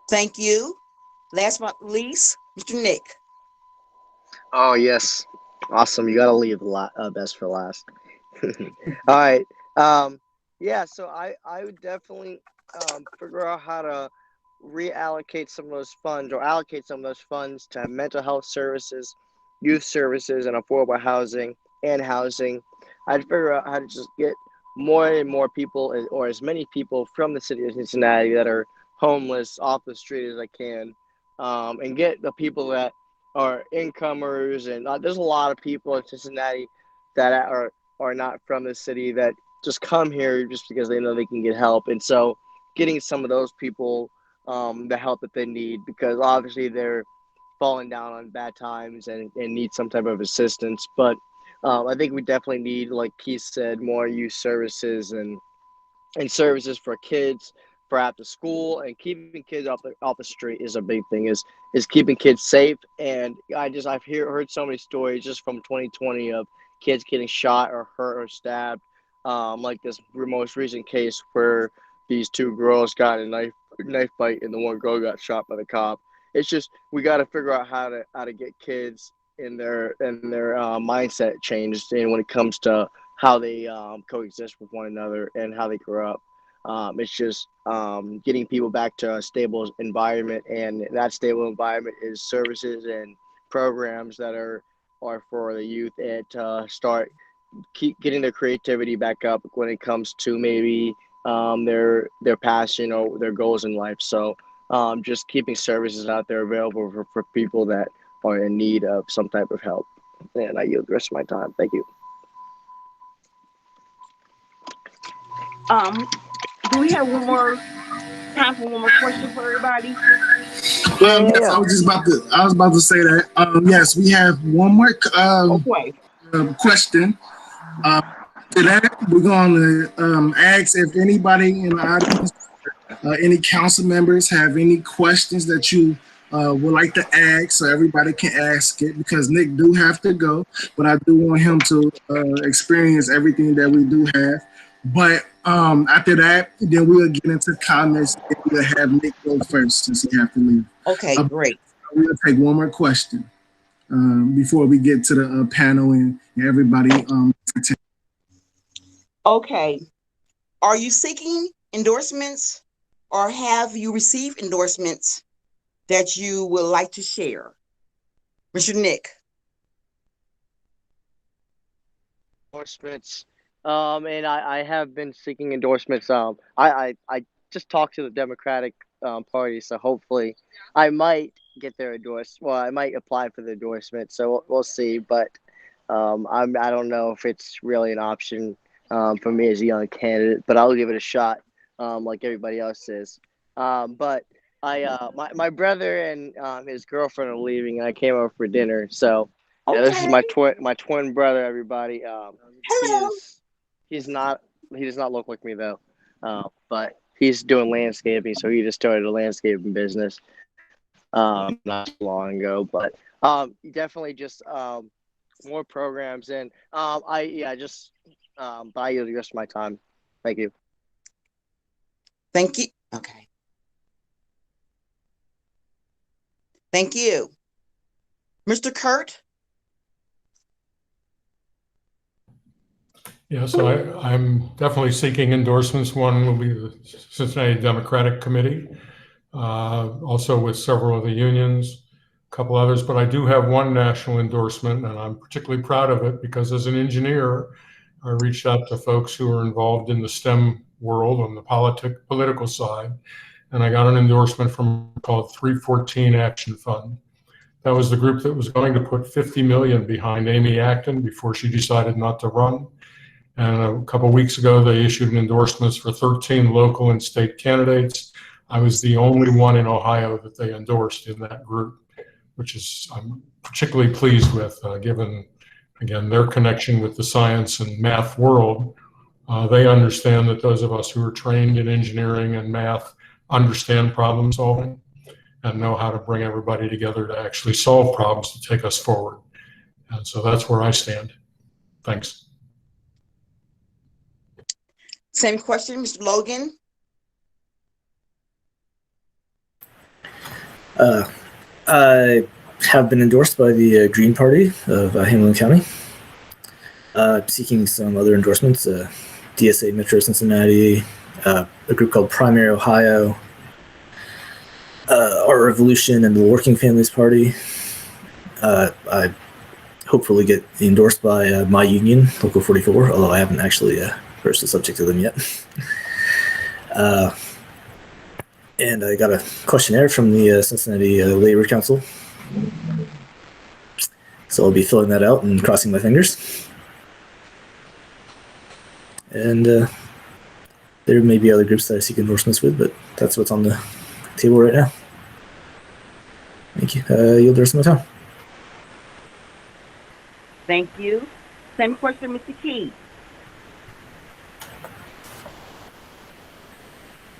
Thank you. Last but not least, Mr. Nick. Oh, yes. Awesome. You got to leave the best for last. All right. Yeah, so I would definitely figure out how to reallocate some of those funds, or allocate some of those funds to mental health services, youth services, and affordable housing and housing. I'd figure out how to just get more and more people, or as many people from the city of Cincinnati that are homeless off the street as I can, and get the people that are incomers. And there's a lot of people in Cincinnati that are not from the city that just come here just because they know they can get help. And so getting some of those people the help that they need, because obviously they're falling down on bad times and need some type of assistance. But I think we definitely need, like Keith said, more youth services and services for kids for after school, and keeping kids off the street is a big thing, is keeping kids safe. And I've heard so many stories just from 2020 of kids getting shot or hurt or stabbed, like this most recent case where these 2 girls got in a knife fight and the one girl got shot by the cop. It's just, we got to figure out how to get kids in their mindset changed, and when it comes to how they coexist with one another and how they grow up. It's just getting people back to a stable environment, and that stable environment is services and programs that are for the youth, and to start keep getting their creativity back up when it comes to maybe their passion or their goals in life. So just keeping services out there available for people that are in need of some type of help. And I yield the rest of my time. Thank you. Do we have time for one more question for everybody? Yes, I was about to say that. Yes, we have one more Okay. question. To that, we're going to ask if anybody in the audience, any council members have any questions that you would like to ask, so everybody can ask it, because Nick do have to go, but I do want him to experience everything that we do have. But after that, then we'll get into comments, and we'll have Nick go first since he have to leave. Okay, great. We'll take one more question before we get to the panel and everybody. Okay. Are you seeking endorsements, or have you received endorsements that you would like to share? Mr. Nick. Endorsements. And I have been seeking endorsements. I just talked to the Democratic Party, so hopefully I might get their endorsement. Well, I might apply for the endorsement, so we'll see. But I don't know if it's really an option for me as a young candidate, but I'll give it a shot, like everybody else is. But my brother and his girlfriend are leaving, and I came over for dinner. So yeah, this is my twin brother. Everybody. Hello. He does not look like me though, but he's doing landscaping, so he just started a landscaping business not too long ago. But definitely just more programs, and but I yield the rest of my time. Thank you. Thank you. Okay. Thank you. Mr. Kurt? Yeah, so I'm definitely seeking endorsements. One will be the Cincinnati Democratic Committee, also with several of the unions, a couple others, but I do have one national endorsement, and I'm particularly proud of it because as an engineer, I reached out to folks who are involved in the STEM world on the political side, and I got an endorsement from called 314 Action Fund. That was the group that was going to put $50 million behind Amy Acton before she decided not to run. And a couple of weeks ago, they issued an endorsement for 13 local and state candidates. I was the only one in Ohio that they endorsed in that group, which is I'm particularly pleased with, given, again, their connection with the science and math world. They understand that those of us who are trained in engineering and math understand problem solving and know how to bring everybody together to actually solve problems to take us forward. And so that's where I stand. Thanks. Same question, Mr. Logan. I have been endorsed by the Green Party of Hamilton County, seeking some other endorsements, DSA Metro Cincinnati, a group called Primary Ohio, Our Revolution, and the Working Families Party. I hopefully get endorsed by my union, Local 44, although I haven't actually broached the subject to them yet. And I got a questionnaire from the Cincinnati Labor Council. So I'll be filling that out and crossing my fingers. And there may be other groups that I seek endorsements with, but that's what's on the table right now. Thank you. Yield the rest of my time. Thank you. Same question, Mr. Key.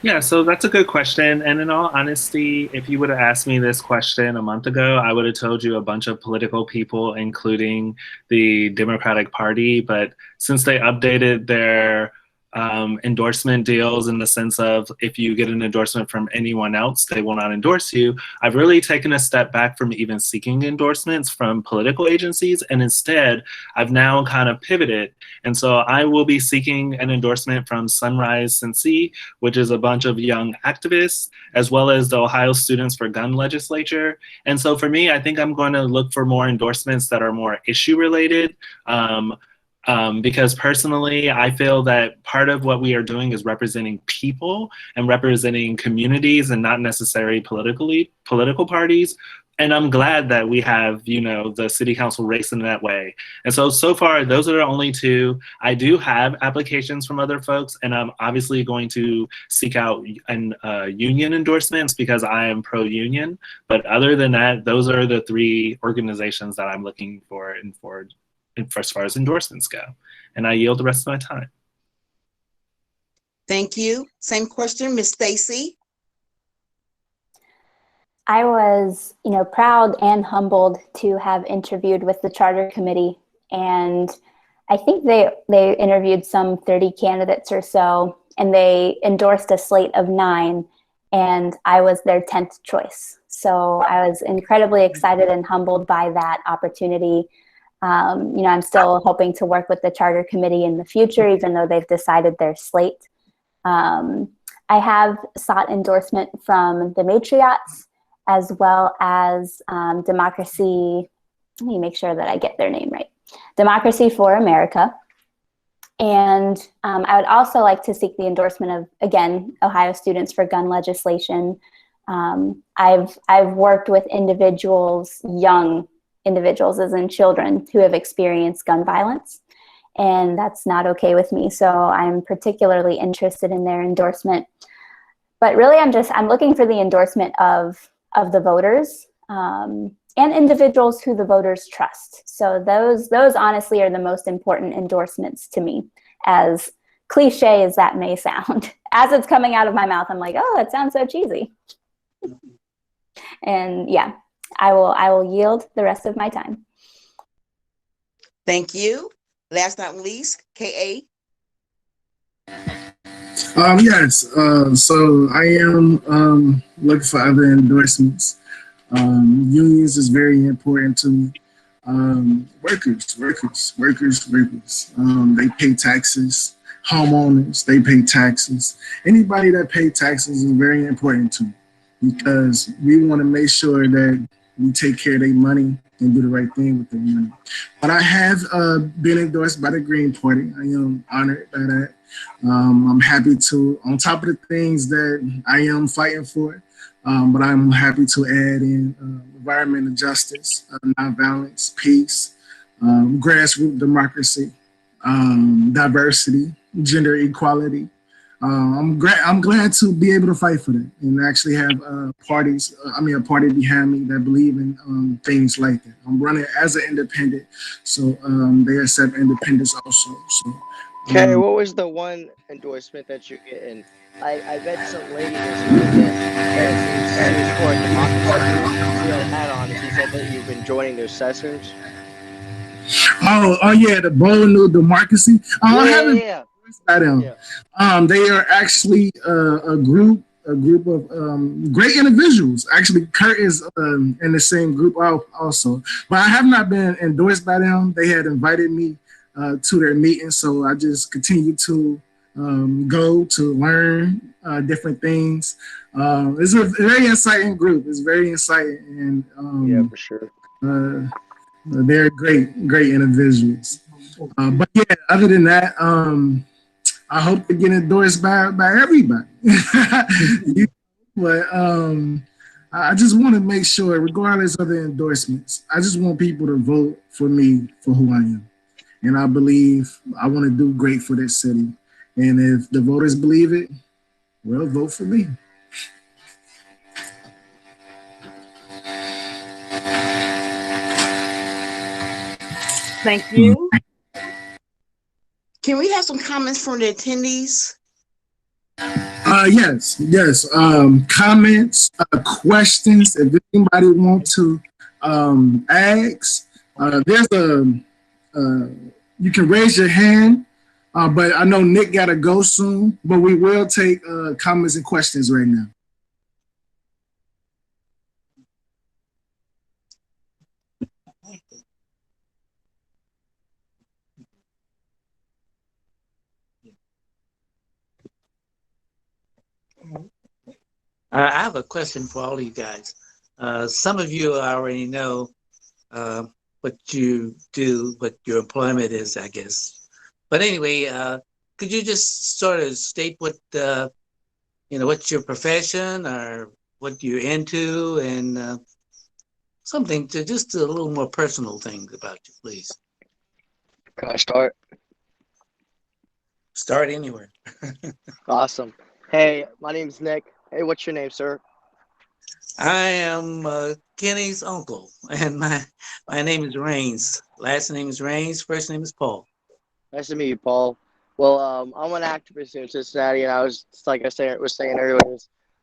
Yeah, so that's a good question. And in all honesty, if you would have asked me this question a month ago, I would have told you a bunch of political people, including the Democratic Party. But since they updated their endorsement deals in the sense of if you get an endorsement from anyone else, they will not endorse you, I've really taken a step back from even seeking endorsements from political agencies. And instead, I've now kind of pivoted. And so I will be seeking an endorsement from Sunrise Cincy, which is a bunch of young activists, as well as the Ohio Students for Gun Legislature. And so for me, I think I'm going to look for more endorsements that are more issue related. Because personally, I feel that part of what we are doing is representing people and representing communities and not necessarily political parties. And I'm glad that we have, the city council race in that way. And so far, those are the only two. I do have applications from other folks, and I'm obviously going to seek out union endorsements because I am pro-union. But other than that, those are the three organizations that I'm looking for as far as endorsements go. And I yield the rest of my time. Thank you. Same question, Miss Stacy. I was, proud and humbled to have interviewed with the charter committee. And I think they interviewed some 30 candidates or so, and they endorsed a slate of 9, and I was their 10th choice. So I was incredibly excited and humbled by that opportunity. I'm still hoping to work with the charter committee in the future, even though they've decided their slate. I have sought endorsement from the Matriots, as well as Democracy. Let me make sure that I get their name right. Democracy for America. And I would also like to seek the endorsement of, again, Ohio Students for Gun Legislation. I've worked with young individuals as in children who have experienced gun violence, and that's not okay with me. So I'm particularly interested in their endorsement. But really, I'm looking for the endorsement of the voters and individuals who the voters trust. So those honestly are the most important endorsements to me, as cliche as that may sound. As it's coming out of my mouth, I'm like, oh, that sounds so cheesy. And yeah, I will yield the rest of my time. Thank you. Last but not least, KA. Yes, so I am looking for other endorsements. Unions is very important to me. Workers. They pay taxes. Homeowners, they pay taxes. Anybody that pay taxes is very important to me, because we want to make sure that we take care of their money and do the right thing with their money. But I have been endorsed by the Green Party. I am honored by that. I'm happy to, on top of the things that I am fighting for, but I'm happy to add in environmental justice, nonviolence, peace, grassroots democracy, diversity, gender equality. I'm glad to be able to fight for that and actually have a party behind me that believe in things like that. I'm running as an independent, so they accept independents also. So, Okay, what was the one endorsement that you're getting? I met some lady this weekend, and she was for a democracy. She had a hat on, and she said that you've been joining their sessions. Oh yeah, the bold new democracy. I haven't by them. Yeah. They are actually a group of great individuals. Actually, Kurt is in the same group also, but I have not been endorsed by them. They had invited me to their meeting, so I just continue to go to learn different things. It's a very exciting group. It's very exciting, and Yeah, for sure. They're great individuals. But yeah, other than that, I hope to get endorsed by everybody. But I just want to make sure, regardless of the endorsements, I just want people to vote for me for who I am. And I believe I want to do great for this city. And if the voters believe it, well, vote for me. Thank you. Can we have some comments from the attendees? Yes. Comments, questions. If anybody wants to ask, there's you can raise your hand. But I know Nick got to go soon. But we will take comments and questions right now. I have a question for all of you guys. Some of you already know what you do, what your employment is, I guess. But anyway, could you just sort of state what what's your profession or what you're into, and something to just a little more personal things about you, please. Can I start? Start anywhere. Awesome. Hey, my name's Nick. Hey, what's your name, sir? I am Kenny's uncle, and my name is Rains. Last name is Rains. First name is Paul. Nice to meet you, Paul. Well, I'm an activist in Cincinnati, and I was, like I was saying earlier,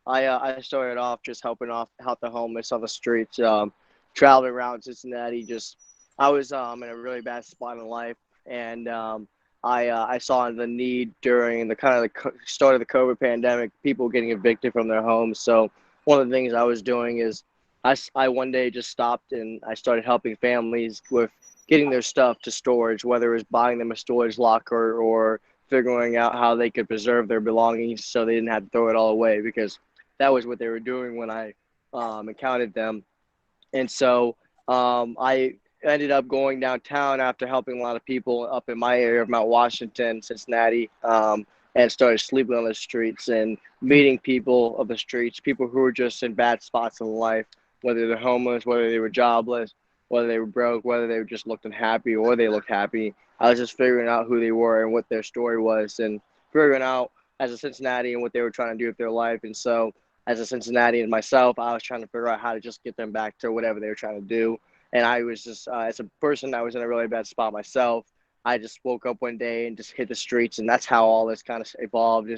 I started off just helping out the homeless on the streets, traveling around Cincinnati. I was in a really bad spot in life, and I saw the need during the start of the COVID pandemic, people getting evicted from their homes. So one of the things I was doing is I one day just stopped and I started helping families with getting their stuff to storage, whether it was buying them a storage locker or figuring out how they could preserve their belongings so they didn't have to throw it all away, because that was what they were doing when I encountered them. And so I ended up going downtown after helping a lot of people up in my area of Mount Washington, Cincinnati, and started sleeping on the streets and meeting people of the streets, people who were just in bad spots in life, whether they're homeless, whether they were jobless, whether they were broke, whether they just looked unhappy or they looked happy. I was just figuring out who they were and what their story was, and figuring out as a Cincinnati and what they were trying to do with their life. And so as a Cincinnatian myself, I was trying to figure out how to just get them back to whatever they were trying to do. And I was just, as a person, I was in a really bad spot myself. I just woke up one day and just hit the streets, and that's how all this kind of evolved.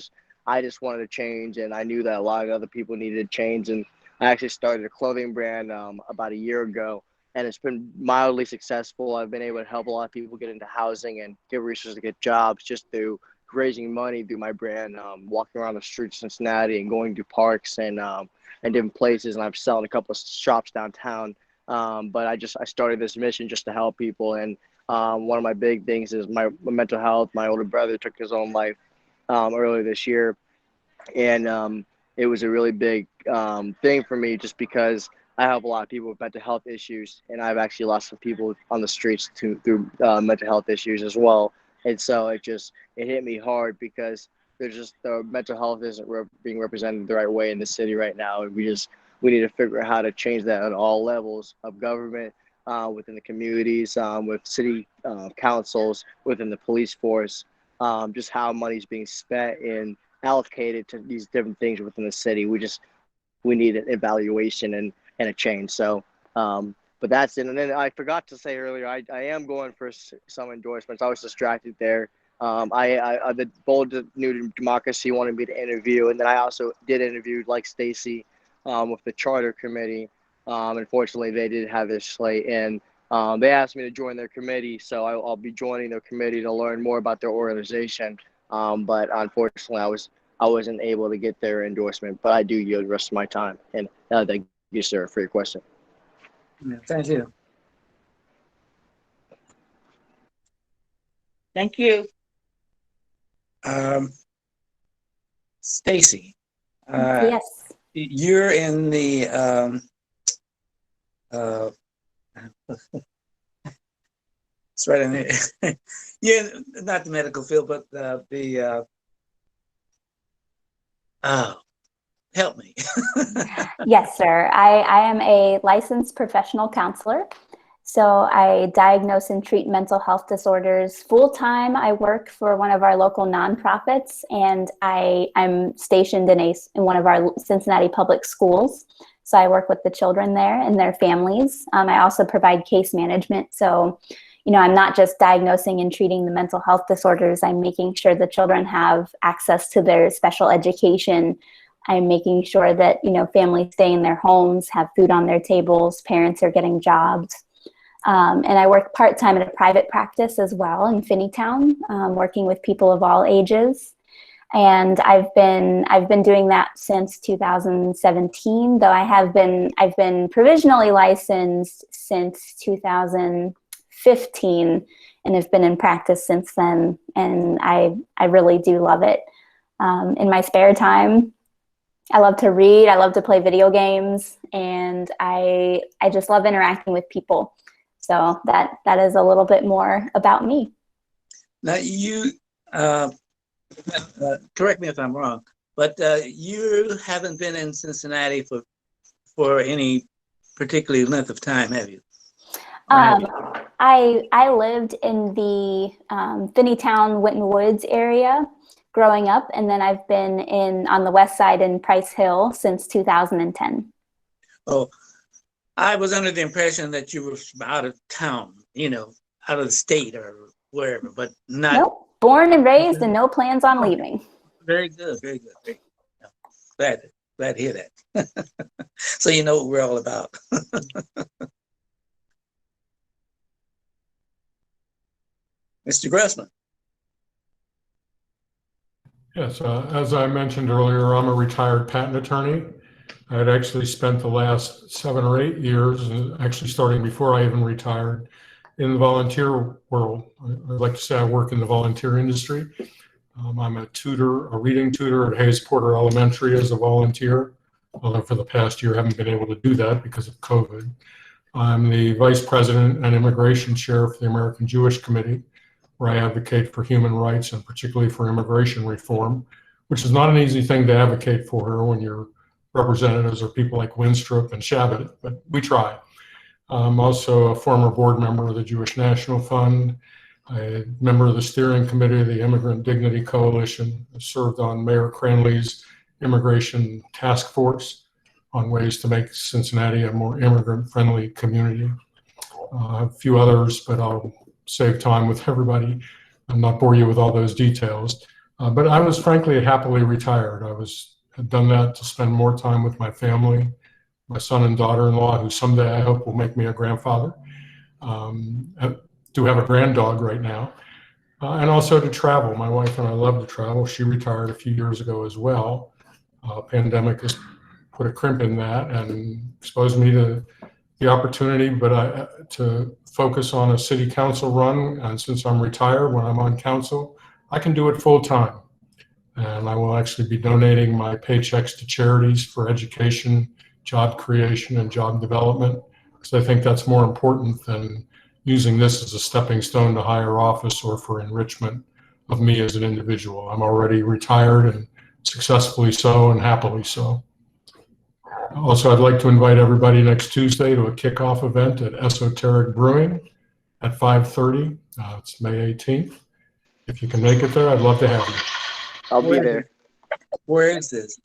I just wanted to change, and I knew that a lot of other people needed to change. And I actually started a clothing brand about a year ago, and it's been mildly successful. I've been able to help a lot of people get into housing and give resources to get jobs just through raising money through my brand, walking around the streets of Cincinnati and going to parks and different places. And I'm selling a couple of shops downtown. But I started this mission just to help people. And one of my big things is my mental health. My older brother took his own life earlier this year. And it was a really big thing for me, just because I help a lot of people with mental health issues, and I've actually lost some people on the streets through mental health issues as well. And so it hit me hard, because the mental health isn't being represented the right way in the city right now. And we need to figure out how to change that at all levels of government, within the communities, with city councils, within the police force, just how money's being spent and allocated to these different things within the city. We need an evaluation and a change. So, but that's it. And then I forgot to say earlier, I am going for some endorsements. I was distracted there. The Bold New Democracy wanted me to interview, and then I also did interview like Stacey with the charter committee. Unfortunately, they did have their slate, and they asked me to join their committee, so I'll be joining their committee to learn more about their organization. But unfortunately, I wasn't able to get their endorsement, but I do yield the rest of my time. And thank you, sir, for your question. Yeah, thank you. Thank you. Stacy. Yes. You're in the it's right in there. You're not the medical field, but help me. Yes, sir. I am a licensed professional counselor. So I diagnose and treat mental health disorders full-time. I work for one of our local nonprofits, and I'm stationed in one of our Cincinnati public schools. So I work with the children there and their families. I also provide case management. So, I'm not just diagnosing and treating the mental health disorders. I'm making sure the children have access to their special education. I'm making sure that, families stay in their homes, have food on their tables, parents are getting jobs. And I work part-time at a private practice as well in Finneytown, working with people of all ages. And I've been doing that since 2017, though I've been provisionally licensed since 2015 and have been in practice since then. And I really do love it. In my spare time, I love to read, I love to play video games, and I just love interacting with people. So that is a little bit more about me. Now you, correct me if I'm wrong, but you haven't been in Cincinnati for any particular length of time, have you? Right. I lived in the Finneytown, Winton Woods area growing up, and then I've been on the west side in Price Hill since 2010. Oh, I was under the impression that you were from out of town, out of the state or wherever, but not. Nope. Born and raised and no plans on leaving. Very good, very good. Very good. Glad to hear that. So you know what we're all about. Mr. Grossman. Yes, as I mentioned earlier, I'm a retired patent attorney. I had actually spent the last 7 or 8 years, actually starting before I even retired, in the volunteer world. I like to say I work in the volunteer industry. I'm a tutor, a reading tutor at Hayes Porter Elementary as a volunteer, although for the past year I haven't been able to do that because of COVID. I'm the vice president and immigration chair for the American Jewish Committee, where I advocate for human rights and particularly for immigration reform, which is not an easy thing to advocate for when your representatives are people like Winstrup and Shabbat, but we try. I'm also a former board member of the Jewish National Fund, a member of the steering committee of the Immigrant Dignity Coalition. I served on Mayor Cranley's immigration task force on ways to make Cincinnati a more immigrant-friendly community. A few others, but I'll save time with everybody and not bore you with all those details. But I was frankly happily retired. Had done that to spend more time with my family, my son and daughter-in-law, who someday I hope will make me a grandfather. I do have a granddog right now. And also to travel. My wife and I love to travel. She retired a few years ago as well. Pandemic has put a crimp in that and exposed me to the opportunity, but to focus on a city council run. And since I'm retired, when I'm on council, I can do it full time. And I will actually be donating my paychecks to charities for education, job creation, and job development, because I think that's more important than using this as a stepping stone to higher office or for enrichment of me as an individual. I'm already retired, and successfully so and happily so. Also, I'd like to invite everybody next Tuesday to a kickoff event at Esoteric Brewing at 5:30. It's May 18th. If you can make it there, I'd love to have you. I'll be there. Where is this?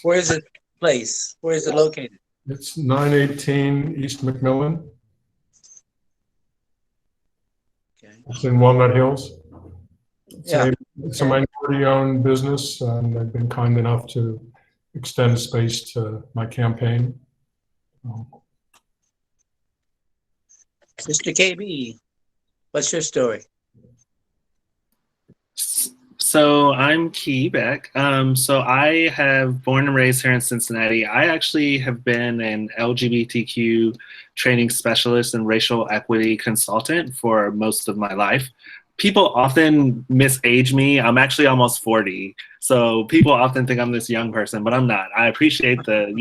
Where is it place? Where is it located? It's 918 East McMillan. Okay. It's in Walnut Hills. Yeah. It's a minority-owned business, and they've been kind enough to extend space to my campaign. Mr. KB, what's your story? So I'm Beck. So I have born and raised here in Cincinnati. I actually have been an LGBTQ training specialist and racial equity consultant for most of my life. People often misage me. I'm actually almost 40. So people often think I'm this young person, but I'm not. I appreciate the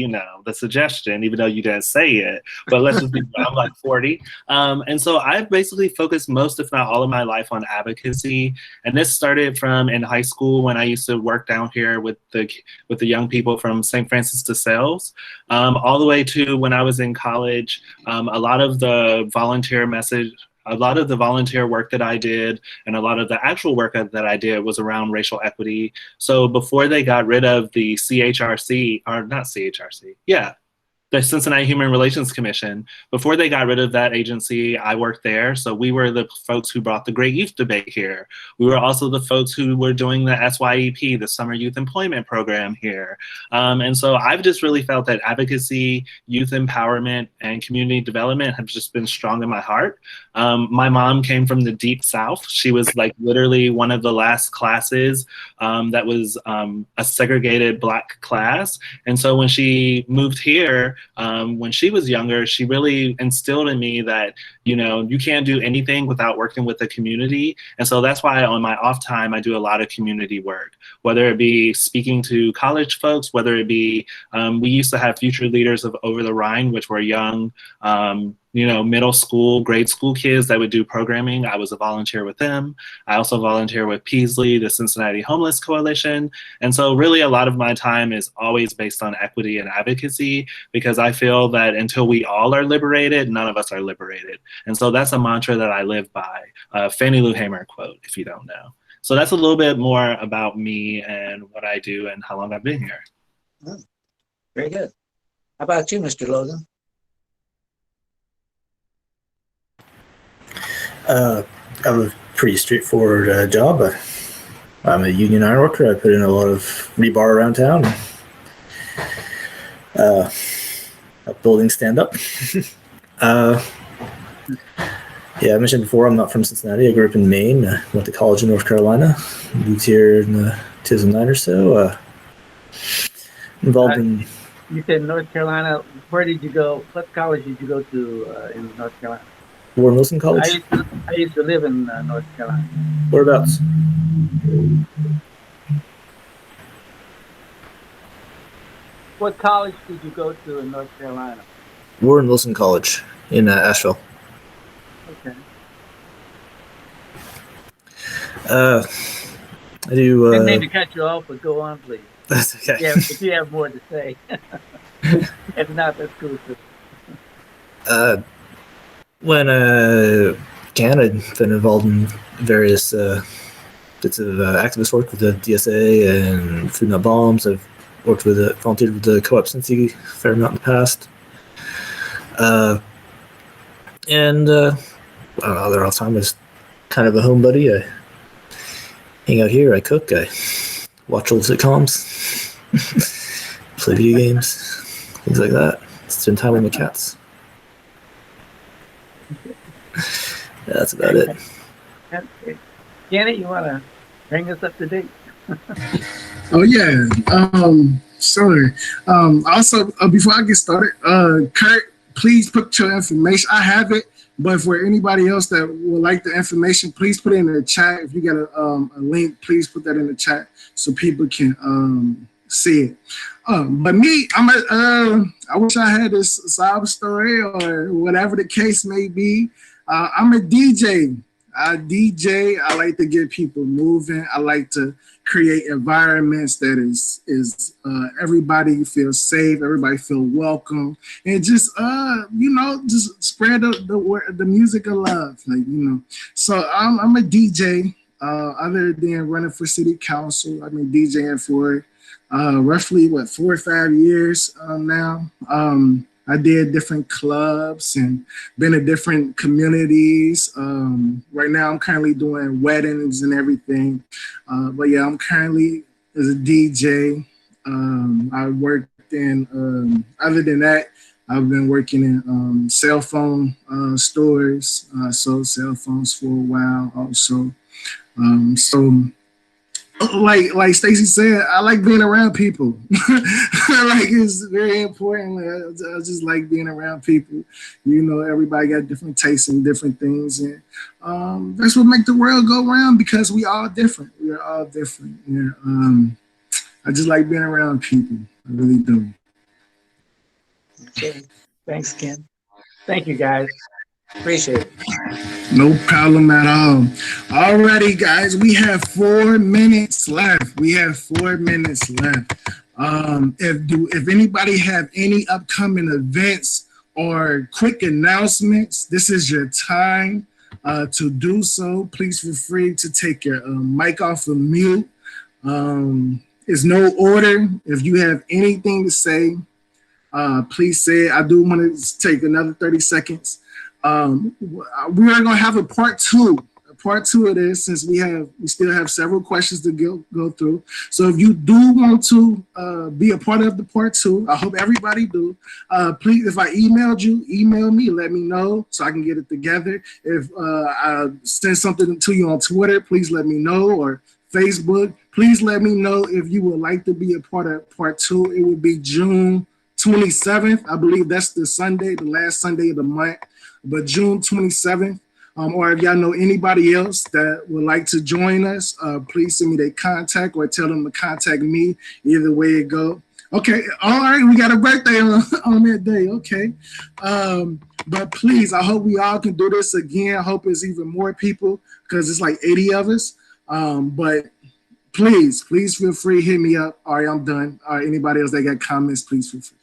suggestion, even though you didn't say it, but let's just be, I'm like 40. And so I've basically focused most, if not all of my life on advocacy. And this started from in high school when I used to work down here with the young people from St. Francis de Sales, all the way to when I was in college. A lot of the volunteer work that I did and a lot of the actual work that I did was around racial equity. So before they got rid of the the Cincinnati Human Relations Commission, before they got rid of that agency, I worked there. So we were the folks who brought the Great Youth Debate here. We were also the folks who were doing the SYEP, the Summer Youth Employment Program here. And so I've just really felt that advocacy, youth empowerment, and community development have just been strong in my heart. My mom came from the Deep South. She was like literally one of the last classes that was a segregated Black class. And so when she moved here, when she was younger, she really instilled in me that, you can't do anything without working with the community. And so that's why on my off time, I do a lot of community work, whether it be speaking to college folks, whether it be, we used to have future leaders of Over the Rhine, which were young, middle school, grade school kids that would do programming. I was a volunteer with them. I also volunteer with Peasley, the Cincinnati Homeless Coalition. And so really a lot of my time is always based on equity and advocacy, because I feel that until we all are liberated, none of us are liberated. And so that's a mantra that I live by, Fannie Lou Hamer quote, if you don't know. So that's a little bit more about me and what I do and how long I've been here. Oh, very good. How about you, Mr. Logan? I have a pretty straightforward job. I'm a union iron worker. I put in a lot of rebar around town. Help buildings stand up. Yeah, I mentioned before, I'm not from Cincinnati. I grew up in Maine. Went to college in North Carolina. Moved here in 2009 or so. Involved in... You said North Carolina. Where did you go? What college did you go to in North Carolina? Warren Wilson College. I used to live in North Carolina. Whereabouts? What college did you go to in North Carolina? Warren Wilson College in Asheville. Okay. I do... Didn't mean to cut you off, but go on, please. That's okay. Yeah, if you have more to say. If not, that's cool too. When can, I've been involved in various bits of activist work with the DSA and Food Not Bombs. I've volunteered with the co-op Cincy a fair amount in the past. And other off time is kind of a home buddy. I hang out here, I cook, I watch old sitcoms, play video games, things like that. Spend time with my cats. Yeah, that's about it. Janet, you want to bring us up to date? Oh yeah. Sorry. Also, before I get started, Kurt, please put your information. I have it, but for anybody else that would like the information, please put it in the chat. If you got a link, please put that in the chat so people can see it. But me, I wish I had this sob story or whatever the case may be. I'm a DJ. I DJ. I like to get people moving. I like to create environments that is everybody feels safe, everybody feel welcome, and just just spread the music of love, So I'm a DJ. Other than running for city council, I've been DJing for roughly 4 or 5 years now. I did different clubs and been in different communities. Right now, I'm currently doing weddings and everything. But yeah, I'm currently as a DJ. I worked in, other than that, I've been working in cell phone stores. Sold cell phones for a while also. Like Stacy said, I like being around people. It's very important. I just like being around people. Everybody got different tastes and different things, and that's what makes the world go round, because we all different. We are all different. Yeah. I just like being around people. I really do. Okay. Thanks, Ken. Thank you, guys. Appreciate it. No problem at all. Alrighty, guys, we have 4 minutes left. If anybody have any upcoming events or quick announcements, this is your time to do so. Please feel free to take your mic off of mute. There's no order. If you have anything to say, please say it. I do want to take another 30 seconds. We are going to have a part two of this, since we still have several questions to go through. So if you do want to be a part of the part 2, I hope everybody do. Please, if I emailed you, email me, let me know so I can get it together. If I send something to you on Twitter, please let me know, or Facebook. Please let me know if you would like to be a part of part 2. It will be June 27th. I believe that's the Sunday, the last Sunday of the month. But June 27th, or if y'all know anybody else that would like to join us, please send me their contact or tell them to contact me. Either way it go. Okay, all right, we got a birthday on that day. Okay. But please, I hope we all can do this again. I hope it's even more people because it's like 80 of us. But please feel free. Hit me up. All right, I'm done. All right, anybody else that got comments, please feel free.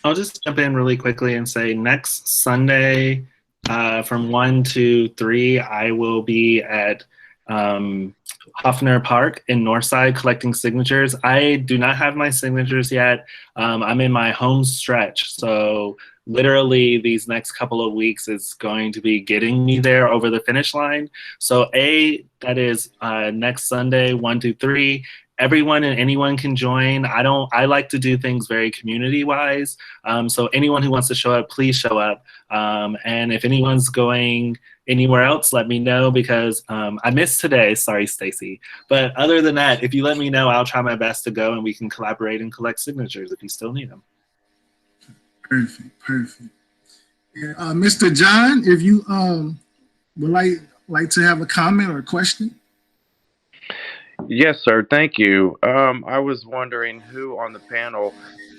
I'll just jump in really quickly and say next Sunday from 1 to 3, I will be at Hoffner Park in Northside collecting signatures. I do not have my signatures yet. I'm in my home stretch. So literally these next couple of weeks is going to be getting me there over the finish line. So that is next Sunday, 1 to 3. Everyone and anyone can join. I like to do things very community wise. So anyone who wants to show up, please show up. And if anyone's going anywhere else, let me know because I missed today. Sorry, Stacy. But other than that, if you let me know, I'll try my best to go and we can collaborate and collect signatures if you still need them. Perfect. Yeah, Mr. John, if you would like to have a comment or a question. Yes, sir. Thank you. I was wondering who on the panel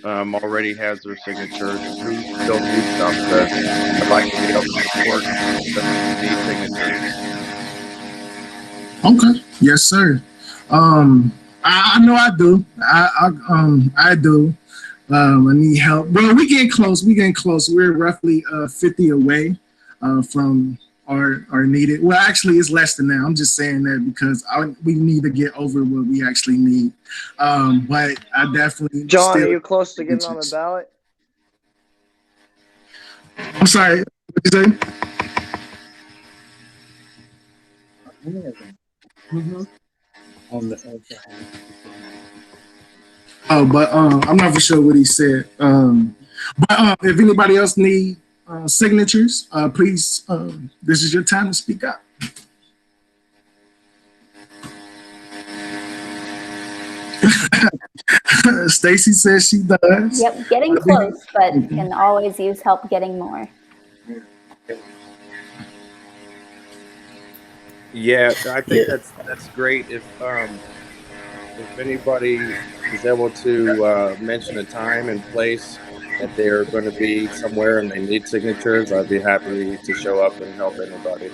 already has their signatures and who still needs some. I'd like to be able to support these signatures. Okay. Yes, sir. I know I do. I do. I need help. Well, we getting close. We're roughly 50 away from our needed. Well, actually, it's less than that. I'm just saying that because we need to get over what we actually need. But I definitely. John, are you close to getting on the ballot? I'm sorry. What did you say? Oh, but I'm not for sure what he said. But if anybody else need signatures, please, this is your time to speak up. Stacy says she does. Yep, getting close, but can always use help getting more. Yeah, I think that's great. If anybody is able to mention a time and place that they're going to be somewhere and they need signatures, I'd be happy to show up and help anybody.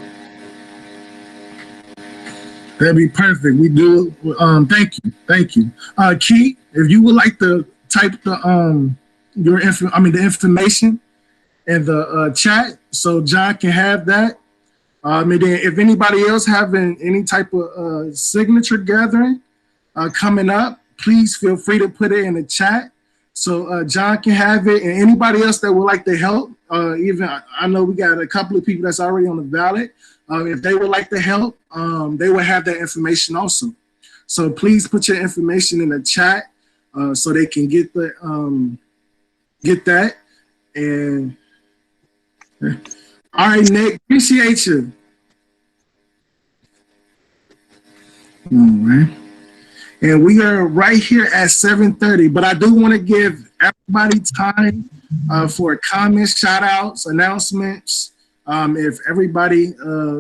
That'd be perfect. We do. Thank you. Key, if you would like to type the the information in the chat, so John can have that. And then if anybody else having any type of signature gathering coming up, please feel free to put it in the chat so John can have it. And anybody else that would like to help, even I know we got a couple of people that's already on the ballot. If they would like to help, they will have that information also. So please put your information in the chat so they can get that. And all right, Nick, appreciate you. All right. And we are right here at 7:30, but I do want to give everybody time for comments, shout outs, announcements. If everybody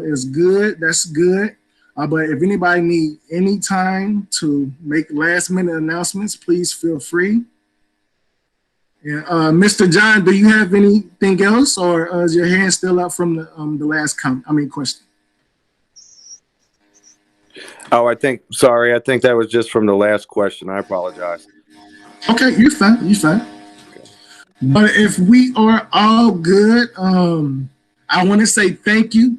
is good, that's good. But if anybody need any time to make last minute announcements, please feel free. Yeah, Mr. John, do you have anything else, or is your hand still up from the last question? Oh, I think that was just from the last question. I apologize. Okay, you're fine. Okay. But if we are all good, I want to say thank you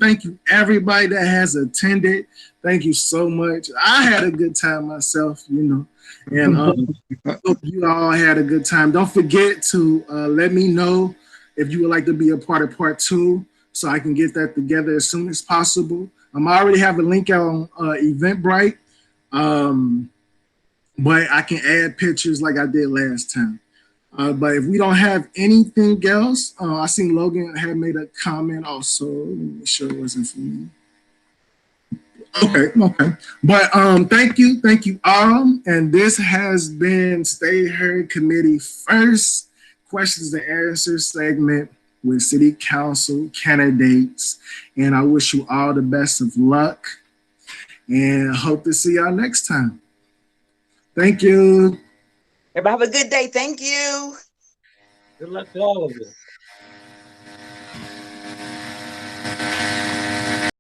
everybody that has attended. Thank you so much. I had a good time myself, and I hope you all had a good time. Don't forget to let me know if you would like to be a part of part 2 so I can get that together as soon as possible. I already have a link on Eventbrite, but I can add pictures like I did last time. But if we don't have anything else, I seen Logan had made a comment also. Let me make sure it wasn't for me. Okay. But thank you all. And this has been StayHeard Committee first questions and answers segment with City Council candidates. And I wish you all the best of luck and hope to see y'all next time. Thank you. Everybody have a good day. Thank you. Good luck to all of you.